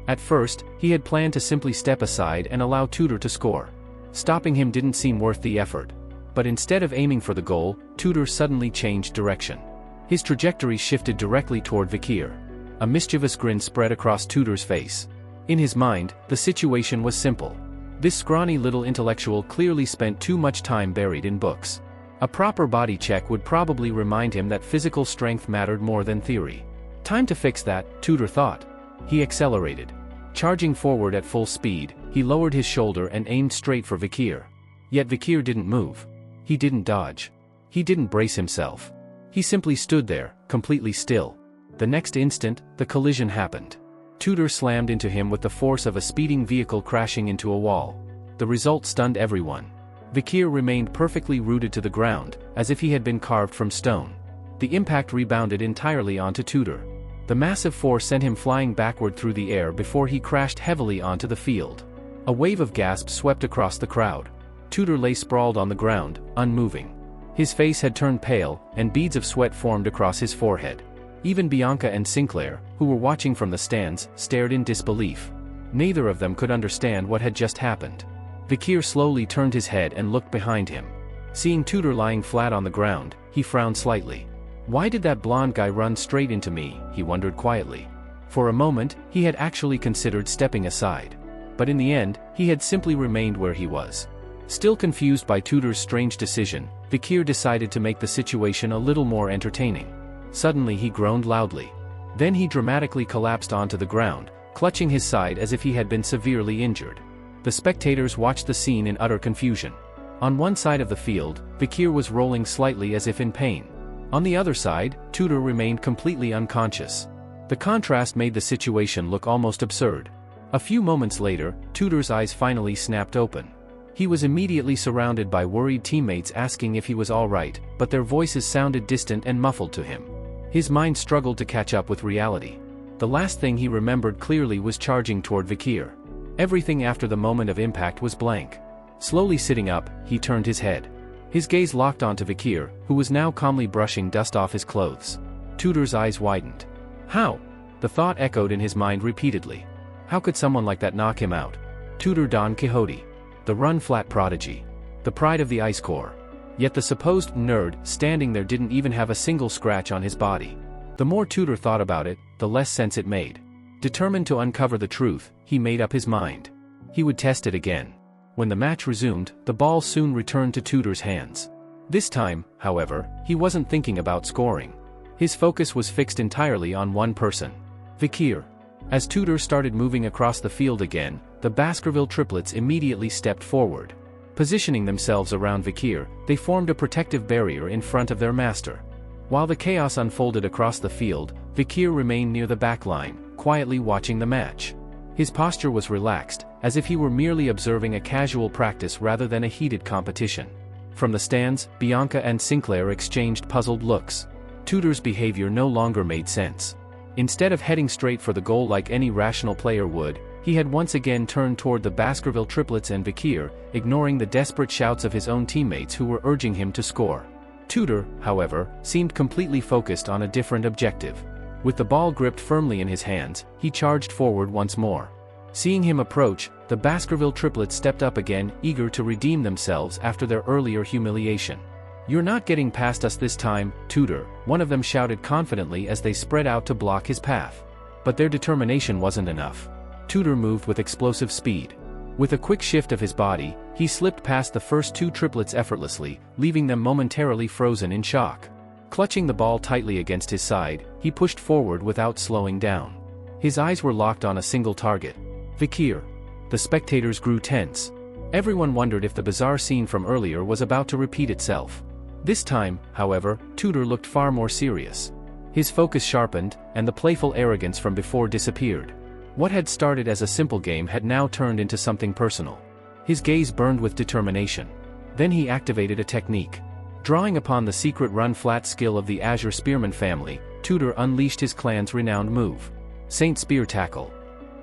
At first, he had planned to simply step aside and allow Tutor to score. Stopping him didn't seem worth the effort. But instead of aiming for the goal, Tutor suddenly changed direction. His trajectory shifted directly toward Vikir. A mischievous grin spread across Tutor's face. In his mind, the situation was simple. This scrawny little intellectual clearly spent too much time buried in books. A proper body check would probably remind him that physical strength mattered more than theory. Time to fix that, Tutor thought. He accelerated. Charging forward at full speed, he lowered his shoulder and aimed straight for Vikir. Yet Vikir didn't move. He didn't dodge. He didn't brace himself. He simply stood there, completely still. The next instant, the collision happened. Tutor slammed into him with the force of a speeding vehicle crashing into a wall. The result stunned everyone. Vikir remained perfectly rooted to the ground, as if he had been carved from stone. The impact rebounded entirely onto Tutor. The massive force sent him flying backward through the air before he crashed heavily onto the field. A wave of gasps swept across the crowd. Tutor lay sprawled on the ground, unmoving. His face had turned pale, and beads of sweat formed across his forehead. Even Bianca and Sinclair, who were watching from the stands, stared in disbelief. Neither of them could understand what had just happened. Vikir slowly turned his head and looked behind him. Seeing Tutor lying flat on the ground, he frowned slightly. Why did that blonde guy run straight into me, he wondered quietly. For a moment, he had actually considered stepping aside. But in the end, he had simply remained where he was. Still confused by Tutor's strange decision, Vikir decided to make the situation a little more entertaining. Suddenly he groaned loudly. Then he dramatically collapsed onto the ground, clutching his side as if he had been severely injured. The spectators watched the scene in utter confusion. On one side of the field, Vikir was rolling slightly as if in pain. On the other side, Tutor remained completely unconscious. The contrast made the situation look almost absurd. A few moments later, Tutor's eyes finally snapped open. He was immediately surrounded by worried teammates asking if he was all right, but their voices sounded distant and muffled to him. His mind struggled to catch up with reality. The last thing he remembered clearly was charging toward Vikir. Everything after the moment of impact was blank. Slowly sitting up, he turned his head. His gaze locked onto Vikir, who was now calmly brushing dust off his clothes. Tutor's eyes widened. How? The thought echoed in his mind repeatedly. How could someone like that knock him out? Tutor Don Quixote. The run-flat prodigy. The pride of the Ice Corps. Yet the supposed nerd standing there didn't even have a single scratch on his body. The more Tutor thought about it, the less sense it made. Determined to uncover the truth, he made up his mind. He would test it again. When the match resumed, the ball soon returned to Tutor's hands. This time, however, he wasn't thinking about scoring. His focus was fixed entirely on one person. Vikir. As Tutor started moving across the field again, the Baskerville triplets immediately stepped forward. Positioning themselves around Vikir, they formed a protective barrier in front of their master. While the chaos unfolded across the field, Vikir remained near the back line, quietly watching the match. His posture was relaxed, as if he were merely observing a casual practice rather than a heated competition. From the stands, Bianca and Sinclair exchanged puzzled looks. Tutor's behavior no longer made sense. Instead of heading straight for the goal like any rational player would, he had once again turned toward the Baskerville triplets and Vikir, ignoring the desperate shouts of his own teammates who were urging him to score. Tutor, however, seemed completely focused on a different objective. With the ball gripped firmly in his hands, he charged forward once more. Seeing him approach, the Baskerville triplets stepped up again, eager to redeem themselves after their earlier humiliation. "You're not getting past us this time, Tutor," one of them shouted confidently as they spread out to block his path. But their determination wasn't enough. Tutor moved with explosive speed. With a quick shift of his body, he slipped past the first two triplets effortlessly, leaving them momentarily frozen in shock. Clutching the ball tightly against his side, he pushed forward without slowing down. His eyes were locked on a single target. Vikir. The spectators grew tense. Everyone wondered if the bizarre scene from earlier was about to repeat itself. This time, however, Tutor looked far more serious. His focus sharpened, and the playful arrogance from before disappeared. What had started as a simple game had now turned into something personal. His gaze burned with determination. Then he activated a technique. Drawing upon the secret run-flat skill of the Azure Spearman family, Tutor unleashed his clan's renowned move. Saint Spear Tackle.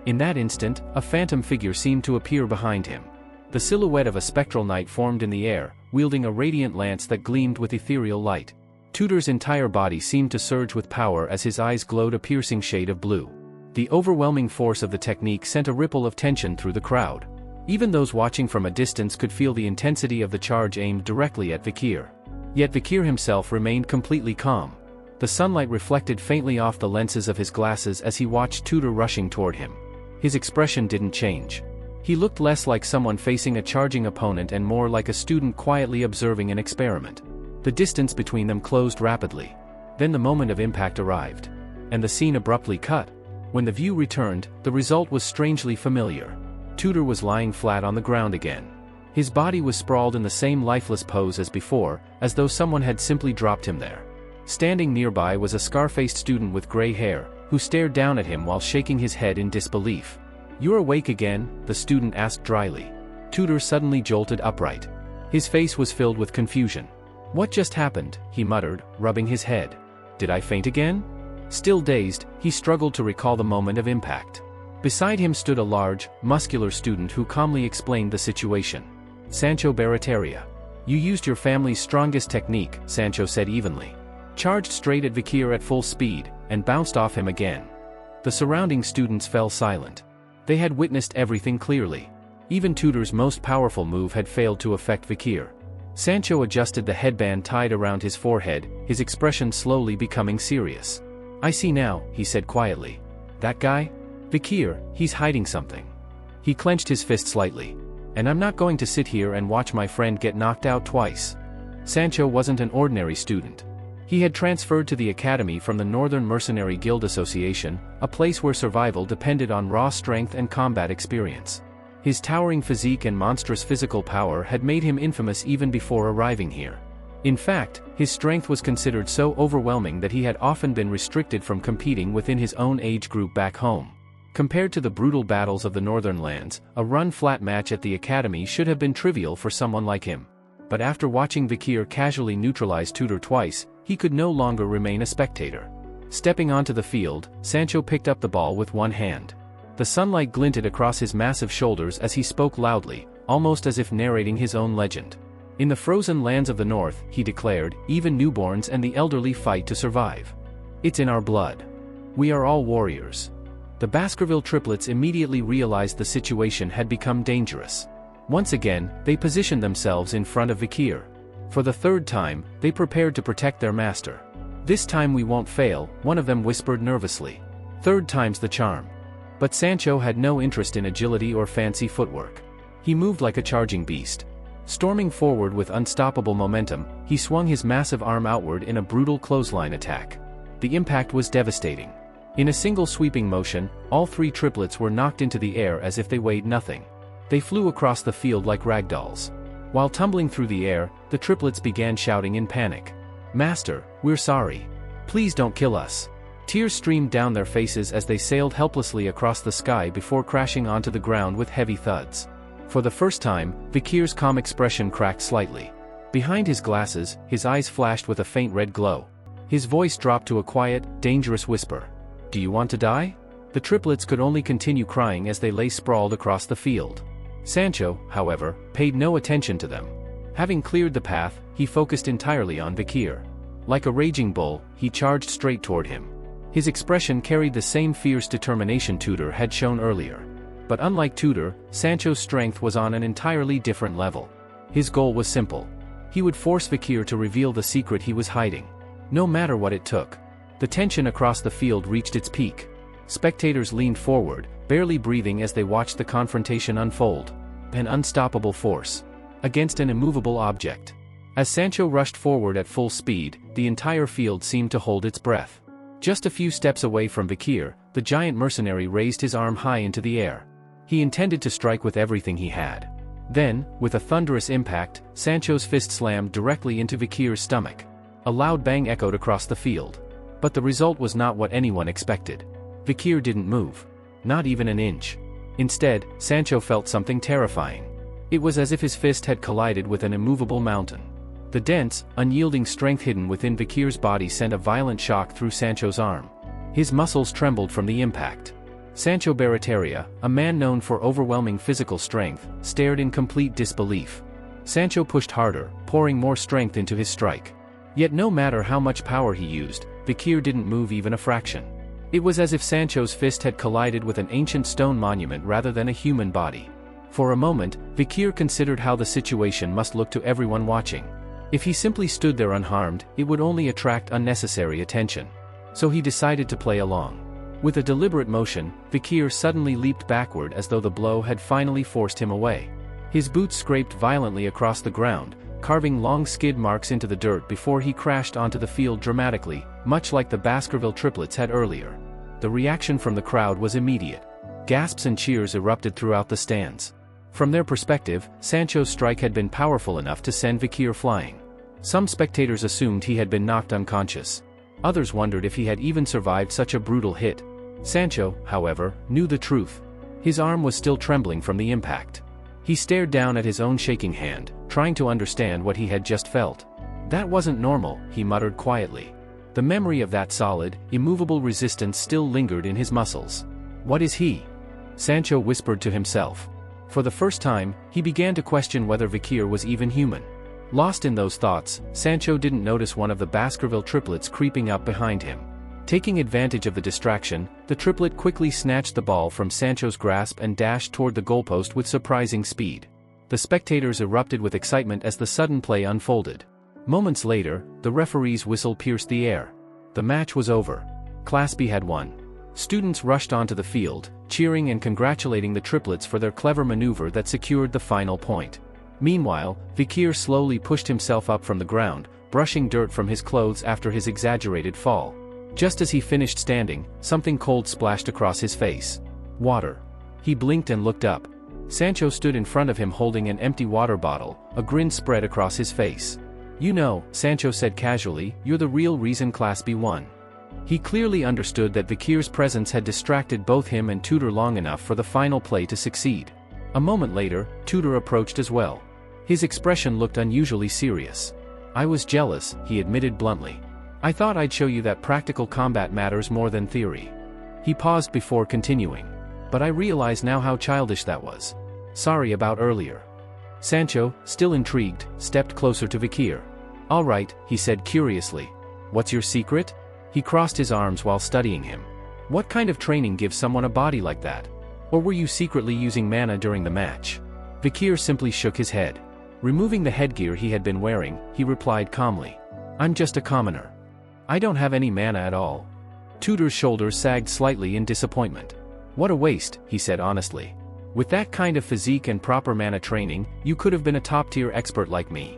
In that instant, a phantom figure seemed to appear behind him. The silhouette of a spectral knight formed in the air, wielding a radiant lance that gleamed with ethereal light. Tutor's entire body seemed to surge with power as his eyes glowed a piercing shade of blue. The overwhelming force of the technique sent a ripple of tension through the crowd. Even those watching from a distance could feel the intensity of the charge aimed directly at Vikir. Yet Vikir himself remained completely calm. The sunlight reflected faintly off the lenses of his glasses as he watched Tutor rushing toward him. His expression didn't change. He looked less like someone facing a charging opponent and more like a student quietly observing an experiment. The distance between them closed rapidly. Then the moment of impact arrived. And the scene abruptly cut. When the view returned, the result was strangely familiar. Tutor was lying flat on the ground again. His body was sprawled in the same lifeless pose as before, as though someone had simply dropped him there. Standing nearby was a scar-faced student with gray hair, who stared down at him while shaking his head in disbelief. "You're awake again?" the student asked dryly. Tutor suddenly jolted upright. His face was filled with confusion. "What just happened?" he muttered, rubbing his head. "Did I faint again?" Still dazed, he struggled to recall the moment of impact. Beside him stood a large, muscular student who calmly explained the situation. "Sancho Barataria. You used your family's strongest technique," Sancho said evenly. Charged straight at Vikir at full speed, and bounced off him again. The surrounding students fell silent. They had witnessed everything clearly. Even Tutor's most powerful move had failed to affect Vikir. Sancho adjusted the headband tied around his forehead, his expression slowly becoming serious. "I see now," he said quietly. "That guy? Vikir, he's hiding something." He clenched his fist slightly. "And I'm not going to sit here and watch my friend get knocked out twice." Sancho wasn't an ordinary student. He had transferred to the academy from the Northern Mercenary Guild Association, a place where survival depended on raw strength and combat experience. His towering physique and monstrous physical power had made him infamous even before arriving here. In fact, his strength was considered so overwhelming that he had often been restricted from competing within his own age group back home. Compared to the brutal battles of the Northern Lands, a run-flat match at the academy should have been trivial for someone like him. But after watching Vikir casually neutralize Tutor twice, he could no longer remain a spectator. Stepping onto the field, Sancho picked up the ball with one hand. The sunlight glinted across his massive shoulders as he spoke loudly, almost as if narrating his own legend. "In the frozen lands of the north," he declared, "even newborns and the elderly fight to survive. It's in our blood. We are all warriors. The Baskerville triplets immediately realized the situation had become dangerous. Once again, they positioned themselves in front of Vikir. For the third time, they prepared to protect their master. "This time we won't fail," one of them whispered nervously. "Third time's the charm." But Sancho had no interest in agility or fancy footwork. He moved like a charging beast. Storming forward with unstoppable momentum, he swung his massive arm outward in a brutal clothesline attack. The impact was devastating. In a single sweeping motion, all three triplets were knocked into the air as if they weighed nothing. They flew across the field like ragdolls. While tumbling through the air, the triplets began shouting in panic. "Master, we're sorry. Please don't kill us." Tears streamed down their faces as they sailed helplessly across the sky before crashing onto the ground with heavy thuds. For the first time, Vikir's calm expression cracked slightly. Behind his glasses, his eyes flashed with a faint red glow. His voice dropped to a quiet, dangerous whisper. "Do you want to die?" The triplets could only continue crying as they lay sprawled across the field. Sancho, however, paid no attention to them. Having cleared the path, he focused entirely on Vikir. Like a raging bull, he charged straight toward him. His expression carried the same fierce determination Tudor had shown earlier. But unlike Tudor, Sancho's strength was on an entirely different level. His goal was simple. He would force Vikir to reveal the secret he was hiding. No matter what it took. The tension across the field reached its peak. Spectators leaned forward, barely breathing as they watched the confrontation unfold. An unstoppable force. Against an immovable object. As Sancho rushed forward at full speed, the entire field seemed to hold its breath. Just a few steps away from Vikir, the giant mercenary raised his arm high into the air. He intended to strike with everything he had. Then, with a thunderous impact, Sancho's fist slammed directly into Vikir's stomach. A loud bang echoed across the field. But the result was not what anyone expected. Vikir didn't move. Not even an inch. Instead, Sancho felt something terrifying. It was as if his fist had collided with an immovable mountain. The dense, unyielding strength hidden within Vikir's body sent a violent shock through Sancho's arm. His muscles trembled from the impact. Sancho Barataria, a man known for overwhelming physical strength, stared in complete disbelief. Sancho pushed harder, pouring more strength into his strike. Yet no matter how much power he used, Vikir didn't move even a fraction. It was as if Sancho's fist had collided with an ancient stone monument rather than a human body. For a moment, Vikir considered how the situation must look to everyone watching. If he simply stood there unharmed, it would only attract unnecessary attention. So he decided to play along. With a deliberate motion, Vikir suddenly leaped backward as though the blow had finally forced him away. His boots scraped violently across the ground, carving long skid marks into the dirt before he crashed onto the field dramatically, much like the Baskerville triplets had earlier. The reaction from the crowd was immediate. Gasps and cheers erupted throughout the stands. From their perspective, Sancho's strike had been powerful enough to send Vikir flying. Some spectators assumed he had been knocked unconscious. Others wondered if he had even survived such a brutal hit. Sancho, however, knew the truth. His arm was still trembling from the impact. He stared down at his own shaking hand, trying to understand what he had just felt. "That wasn't normal," he muttered quietly. The memory of that solid, immovable resistance still lingered in his muscles. "What is he?" Sancho whispered to himself. For the first time, he began to question whether Vikir was even human. Lost in those thoughts, Sancho didn't notice one of the Baskerville triplets creeping up behind him. Taking advantage of the distraction, the triplet quickly snatched the ball from Sancho's grasp and dashed toward the goalpost with surprising speed. The spectators erupted with excitement as the sudden play unfolded. Moments later, the referee's whistle pierced the air. The match was over. Class B had won. Students rushed onto the field, cheering and congratulating the triplets for their clever maneuver that secured the final point. Meanwhile, Vikir slowly pushed himself up from the ground, brushing dirt from his clothes after his exaggerated fall. Just as he finished standing, something cold splashed across his face. Water. He blinked and looked up. Sancho stood in front of him holding an empty water bottle, a grin spread across his face. "You know," Sancho said casually, "you're the real reason Class B won." He clearly understood that Vikir's presence had distracted both him and Tudor long enough for the final play to succeed. A moment later, Tudor approached as well. His expression looked unusually serious. "I was jealous," he admitted bluntly. "I thought I'd show you that practical combat matters more than theory." He paused before continuing. "But I realize now how childish that was. Sorry about earlier." Sancho, still intrigued, stepped closer to Vikir. "All right," he said curiously. "What's your secret?" He crossed his arms while studying him. What kind of training gives someone a body like that? Or were you secretly using mana during the match? Vikir simply shook his head. Removing the headgear he had been wearing, he replied calmly. I'm just a commoner. I don't have any mana at all. Tutor's shoulders sagged slightly in disappointment. What a waste, he said honestly. With that kind of physique and proper mana training, you could have been a top-tier expert like me.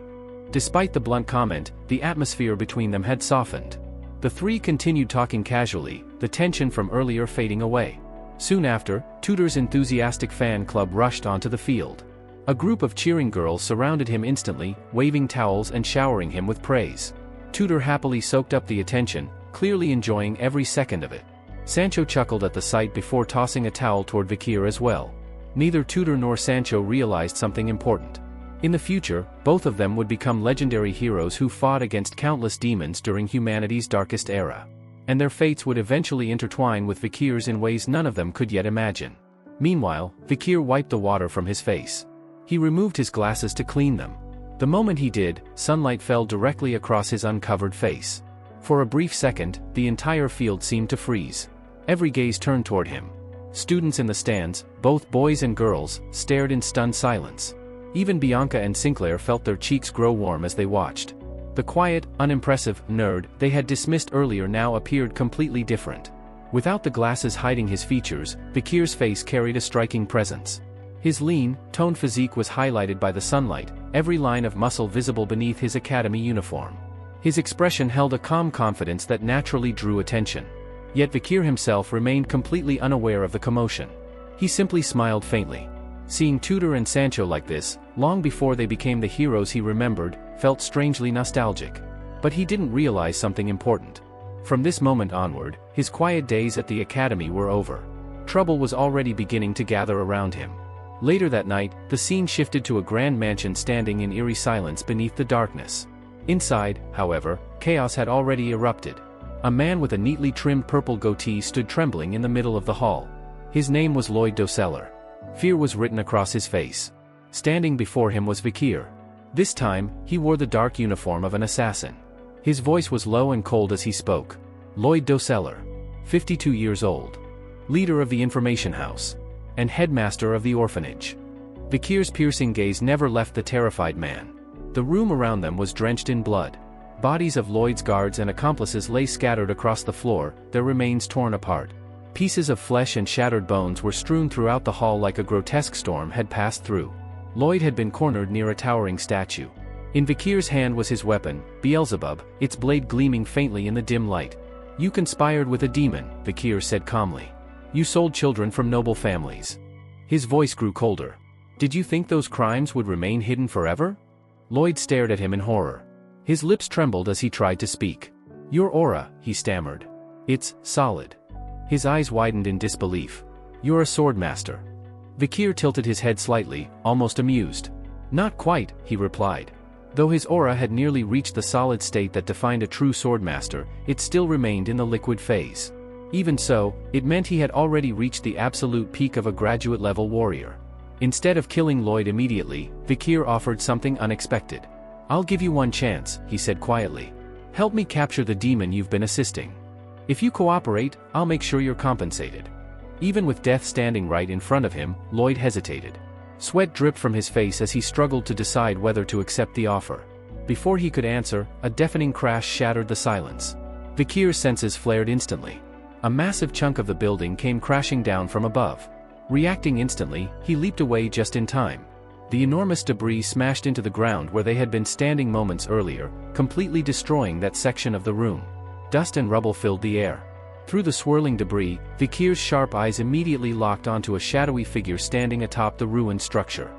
Despite the blunt comment, the atmosphere between them had softened. The three continued talking casually, the tension from earlier fading away. Soon after, Tutor's enthusiastic fan club rushed onto the field. A group of cheering girls surrounded him instantly, waving towels and showering him with praise. Tutor happily soaked up the attention, clearly enjoying every second of it. Sancho chuckled at the sight before tossing a towel toward Vikir as well. Neither Tutor nor Sancho realized something important. In the future, both of them would become legendary heroes who fought against countless demons during humanity's darkest era. And their fates would eventually intertwine with Vikir's in ways none of them could yet imagine. Meanwhile, Vikir wiped the water from his face. He removed his glasses to clean them. The moment he did, sunlight fell directly across his uncovered face. For a brief second, the entire field seemed to freeze. Every gaze turned toward him. Students in the stands, both boys and girls, stared in stunned silence. Even Bianca and Sinclair felt their cheeks grow warm as they watched. The quiet, unimpressive nerd they had dismissed earlier now appeared completely different. Without the glasses hiding his features, Vikir's face carried a striking presence. His lean, toned physique was highlighted by the sunlight, every line of muscle visible beneath his academy uniform. His expression held a calm confidence that naturally drew attention. Yet Vikir himself remained completely unaware of the commotion. He simply smiled faintly. Seeing Tutor and Sancho like this, long before they became the heroes he remembered, felt strangely nostalgic. But he didn't realize something important. From this moment onward, his quiet days at the academy were over. Trouble was already beginning to gather around him. Later that night, the scene shifted to a grand mansion standing in eerie silence beneath the darkness. Inside, however, chaos had already erupted. A man with a neatly trimmed purple goatee stood trembling in the middle of the hall. His name was Lloyd Doseller. Fear was written across his face. Standing before him was Vikir. This time, he wore the dark uniform of an assassin. His voice was low and cold as he spoke. Lloyd Doseller, 52 years old. Leader of the information house. And headmaster of the orphanage. Vikir's piercing gaze never left the terrified man. The room around them was drenched in blood. Bodies of Lloyd's guards and accomplices lay scattered across the floor, their remains torn apart. Pieces of flesh and shattered bones were strewn throughout the hall like a grotesque storm had passed through. Lloyd had been cornered near a towering statue. In Vikir's hand was his weapon, Beelzebub, its blade gleaming faintly in the dim light. You conspired with a demon, Vikir said calmly. You sold children from noble families. His voice grew colder. Did you think those crimes would remain hidden forever? Lloyd stared at him in horror. His lips trembled as he tried to speak. Your aura, he stammered. It's solid. His eyes widened in disbelief. You're a swordmaster. Vikir tilted his head slightly, almost amused. Not quite, he replied. Though his aura had nearly reached the solid state that defined a true swordmaster, it still remained in the liquid phase. Even so, it meant he had already reached the absolute peak of a graduate-level warrior. Instead of killing Lloyd immediately, Vikir offered something unexpected. I'll give you one chance, he said quietly. Help me capture the demon you've been assisting. If you cooperate, I'll make sure you're compensated. Even with death standing right in front of him, Lloyd hesitated. Sweat dripped from his face as he struggled to decide whether to accept the offer. Before he could answer, a deafening crash shattered the silence. Vikir's senses flared instantly. A massive chunk of the building came crashing down from above. Reacting instantly, he leaped away just in time. The enormous debris smashed into the ground where they had been standing moments earlier, completely destroying that section of the room. Dust and rubble filled the air. Through the swirling debris, Vikir's sharp eyes immediately locked onto a shadowy figure standing atop the ruined structure.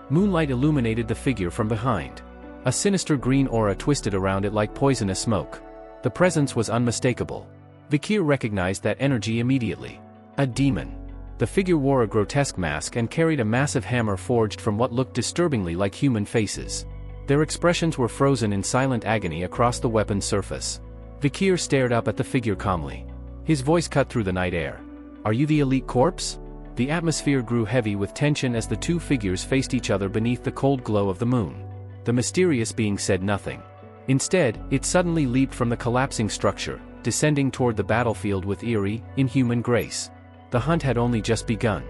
Moonlight illuminated the figure from behind. A sinister green aura twisted around it like poisonous smoke. The presence was unmistakable. Vikir recognized that energy immediately. A demon. The figure wore a grotesque mask and carried a massive hammer forged from what looked disturbingly like human faces. Their expressions were frozen in silent agony across the weapon's surface. Vikir stared up at the figure calmly. His voice cut through the night air. Are you the elite corpse? The atmosphere grew heavy with tension as the two figures faced each other beneath the cold glow of the moon. The mysterious being said nothing. Instead, it suddenly leaped from the collapsing structure, descending toward the battlefield with eerie, inhuman grace. The hunt had only just begun.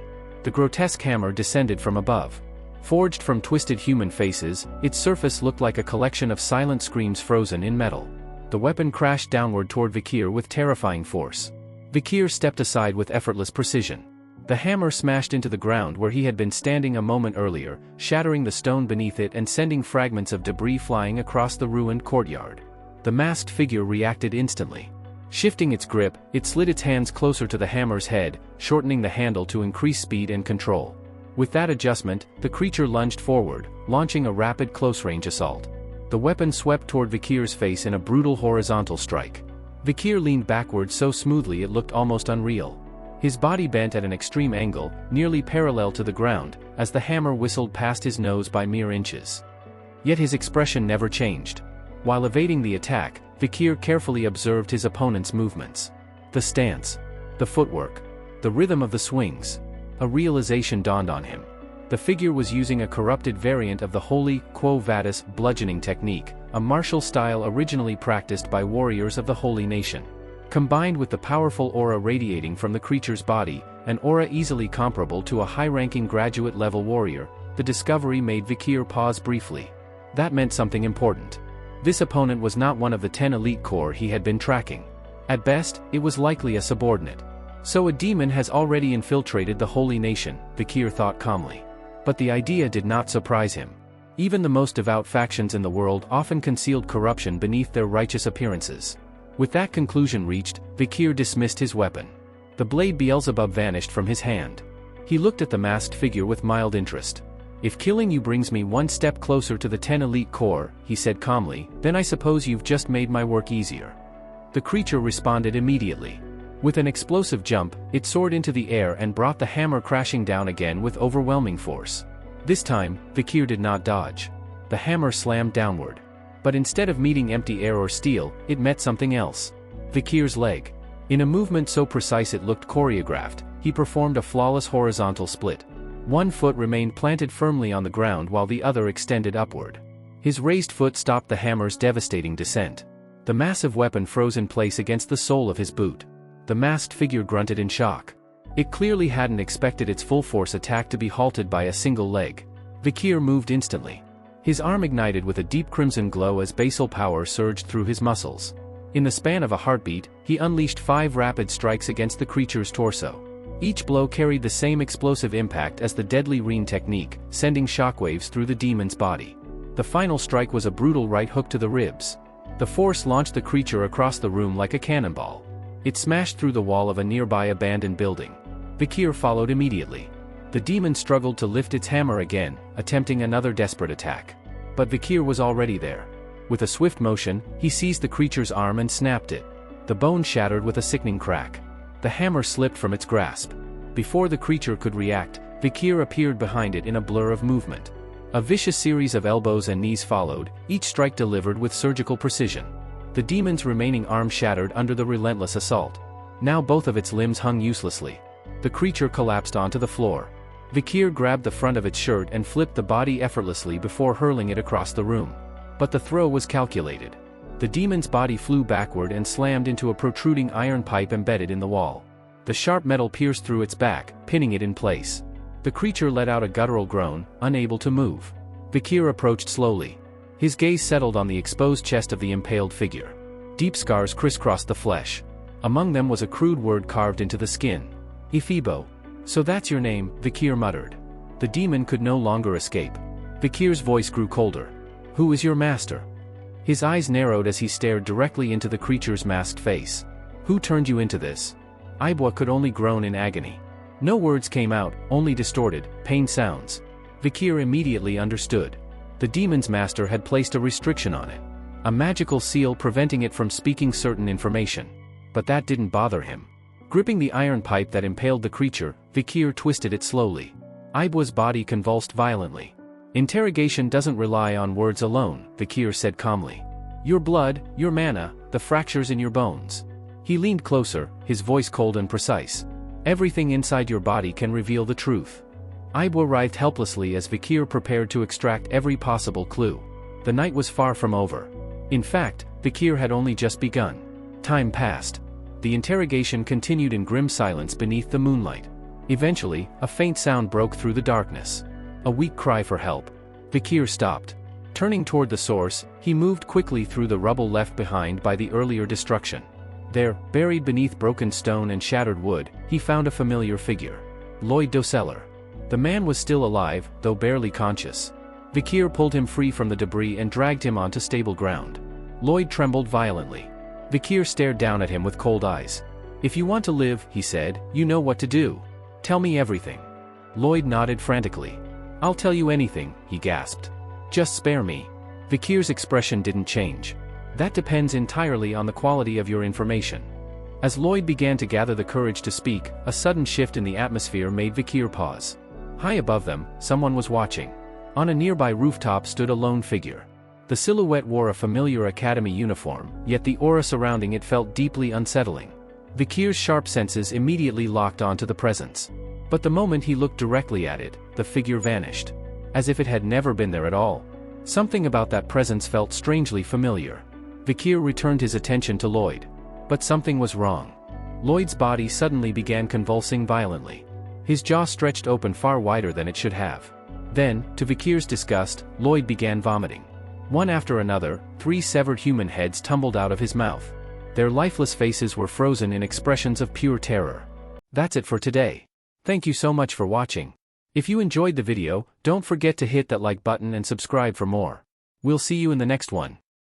The grotesque hammer descended from above. Forged from twisted human faces, its surface looked like a collection of silent screams frozen in metal. The weapon crashed downward toward Vikir with terrifying force. Vikir stepped aside with effortless precision. The hammer smashed into the ground where he had been standing a moment earlier, shattering the stone beneath it and sending fragments of debris flying across the ruined courtyard. The masked figure reacted instantly. Shifting its grip, it slid its hands closer to the hammer's head, shortening the handle to increase speed and control. With that adjustment, the creature lunged forward, launching a rapid close-range assault. The weapon swept toward Vikir's face in a brutal horizontal strike. Vikir leaned backward so smoothly it looked almost unreal. His body bent at an extreme angle, nearly parallel to the ground, as the hammer whistled past his nose by mere inches. Yet his expression never changed. While evading the attack, Vikir carefully observed his opponent's movements. The stance, the footwork, the rhythm of the swings. A realization dawned on him. The figure was using a corrupted variant of the holy Quo Vadis bludgeoning technique, a martial style originally practiced by warriors of the Holy Nation. Combined with the powerful aura radiating from the creature's body, an aura easily comparable to a high-ranking graduate-level warrior, the discovery made Vikir pause briefly. That meant something important. This opponent was not one of the 10 elite corps he had been tracking. At best, it was likely a subordinate. So a demon has already infiltrated the Holy Nation, Vikir thought calmly. But the idea did not surprise him. Even the most devout factions in the world often concealed corruption beneath their righteous appearances. With that conclusion reached, Vikir dismissed his weapon. The blade Beelzebub vanished from his hand. He looked at the masked figure with mild interest. "If killing you brings me one step closer to the 10 elite corps," he said calmly, "then I suppose you've just made my work easier." The creature responded immediately. With an explosive jump, it soared into the air and brought the hammer crashing down again with overwhelming force. This time, Vikir did not dodge. The hammer slammed downward. But instead of meeting empty air or steel, it met something else. Vikir's leg. In a movement so precise it looked choreographed, he performed a flawless horizontal split. One foot remained planted firmly on the ground while the other extended upward. His raised foot stopped the hammer's devastating descent. The massive weapon froze in place against the sole of his boot. The masked figure grunted in shock. It clearly hadn't expected its full-force attack to be halted by a single leg. Vikir moved instantly. His arm ignited with a deep crimson glow as basal power surged through his muscles. In the span of a heartbeat, he unleashed 5 rapid strikes against the creature's torso. Each blow carried the same explosive impact as the deadly Reen technique, sending shockwaves through the demon's body. The final strike was a brutal right hook to the ribs. The force launched the creature across the room like a cannonball. It smashed through the wall of a nearby abandoned building. Vikir followed immediately. The demon struggled to lift its hammer again, attempting another desperate attack. But Vikir was already there. With a swift motion, he seized the creature's arm and snapped it. The bone shattered with a sickening crack. The hammer slipped from its grasp. Before the creature could react, Vikir appeared behind it in a blur of movement. A vicious series of elbows and knees followed, each strike delivered with surgical precision. The demon's remaining arm shattered under the relentless assault. Now both of its limbs hung uselessly. The creature collapsed onto the floor. Vikir grabbed the front of its shirt and flipped the body effortlessly before hurling it across the room. But the throw was calculated. The demon's body flew backward and slammed into a protruding iron pipe embedded in the wall. The sharp metal pierced through its back, pinning it in place. The creature let out a guttural groan, unable to move. Vikir approached slowly. His gaze settled on the exposed chest of the impaled figure. Deep scars crisscrossed the flesh. Among them was a crude word carved into the skin. Ifibo. "So that's your name," Vikir muttered. The demon could no longer escape. Vikir's voice grew colder. "Who is your master?" His eyes narrowed as he stared directly into the creature's masked face. "Who turned you into this?" Ibwa could only groan in agony. No words came out, only distorted, pain sounds. Vikir immediately understood. The demon's master had placed a restriction on it. A magical seal preventing it from speaking certain information. But that didn't bother him. Gripping the iron pipe that impaled the creature, Vikir twisted it slowly. Ibwa's body convulsed violently. "Interrogation doesn't rely on words alone," Vikir said calmly. "Your blood, your mana, the fractures in your bones." He leaned closer, his voice cold and precise. "Everything inside your body can reveal the truth." Ibwa writhed helplessly as Vikir prepared to extract every possible clue. The night was far from over. In fact, Vikir had only just begun. Time passed. The interrogation continued in grim silence beneath the moonlight. Eventually, a faint sound broke through the darkness. A weak cry for help. Vikir stopped. Turning toward the source, he moved quickly through the rubble left behind by the earlier destruction. There, buried beneath broken stone and shattered wood, he found a familiar figure. Lloyd Doseller. The man was still alive, though barely conscious. Vikir pulled him free from the debris and dragged him onto stable ground. Lloyd trembled violently. Vikir stared down at him with cold eyes. "If you want to live," he said, "you know what to do. Tell me everything." Lloyd nodded frantically. "I'll tell you anything," he gasped. "Just spare me." Vikir's expression didn't change. "That depends entirely on the quality of your information." As Lloyd began to gather the courage to speak, a sudden shift in the atmosphere made Vikir pause. High above them, someone was watching. On a nearby rooftop stood a lone figure. The silhouette wore a familiar academy uniform, yet the aura surrounding it felt deeply unsettling. Vikir's sharp senses immediately locked onto the presence. But the moment he looked directly at it, the figure vanished. As if it had never been there at all. Something about that presence felt strangely familiar. Vikir returned his attention to Lloyd. But something was wrong. Lloyd's body suddenly began convulsing violently. His jaw stretched open far wider than it should have. Then, to Vikir's disgust, Lloyd began vomiting. One after another, 3 severed human heads tumbled out of his mouth. Their lifeless faces were frozen in expressions of pure terror. That's it for today. Thank you so much for watching. If you enjoyed the video, don't forget to hit that like button and subscribe for more. We'll see you in the next one.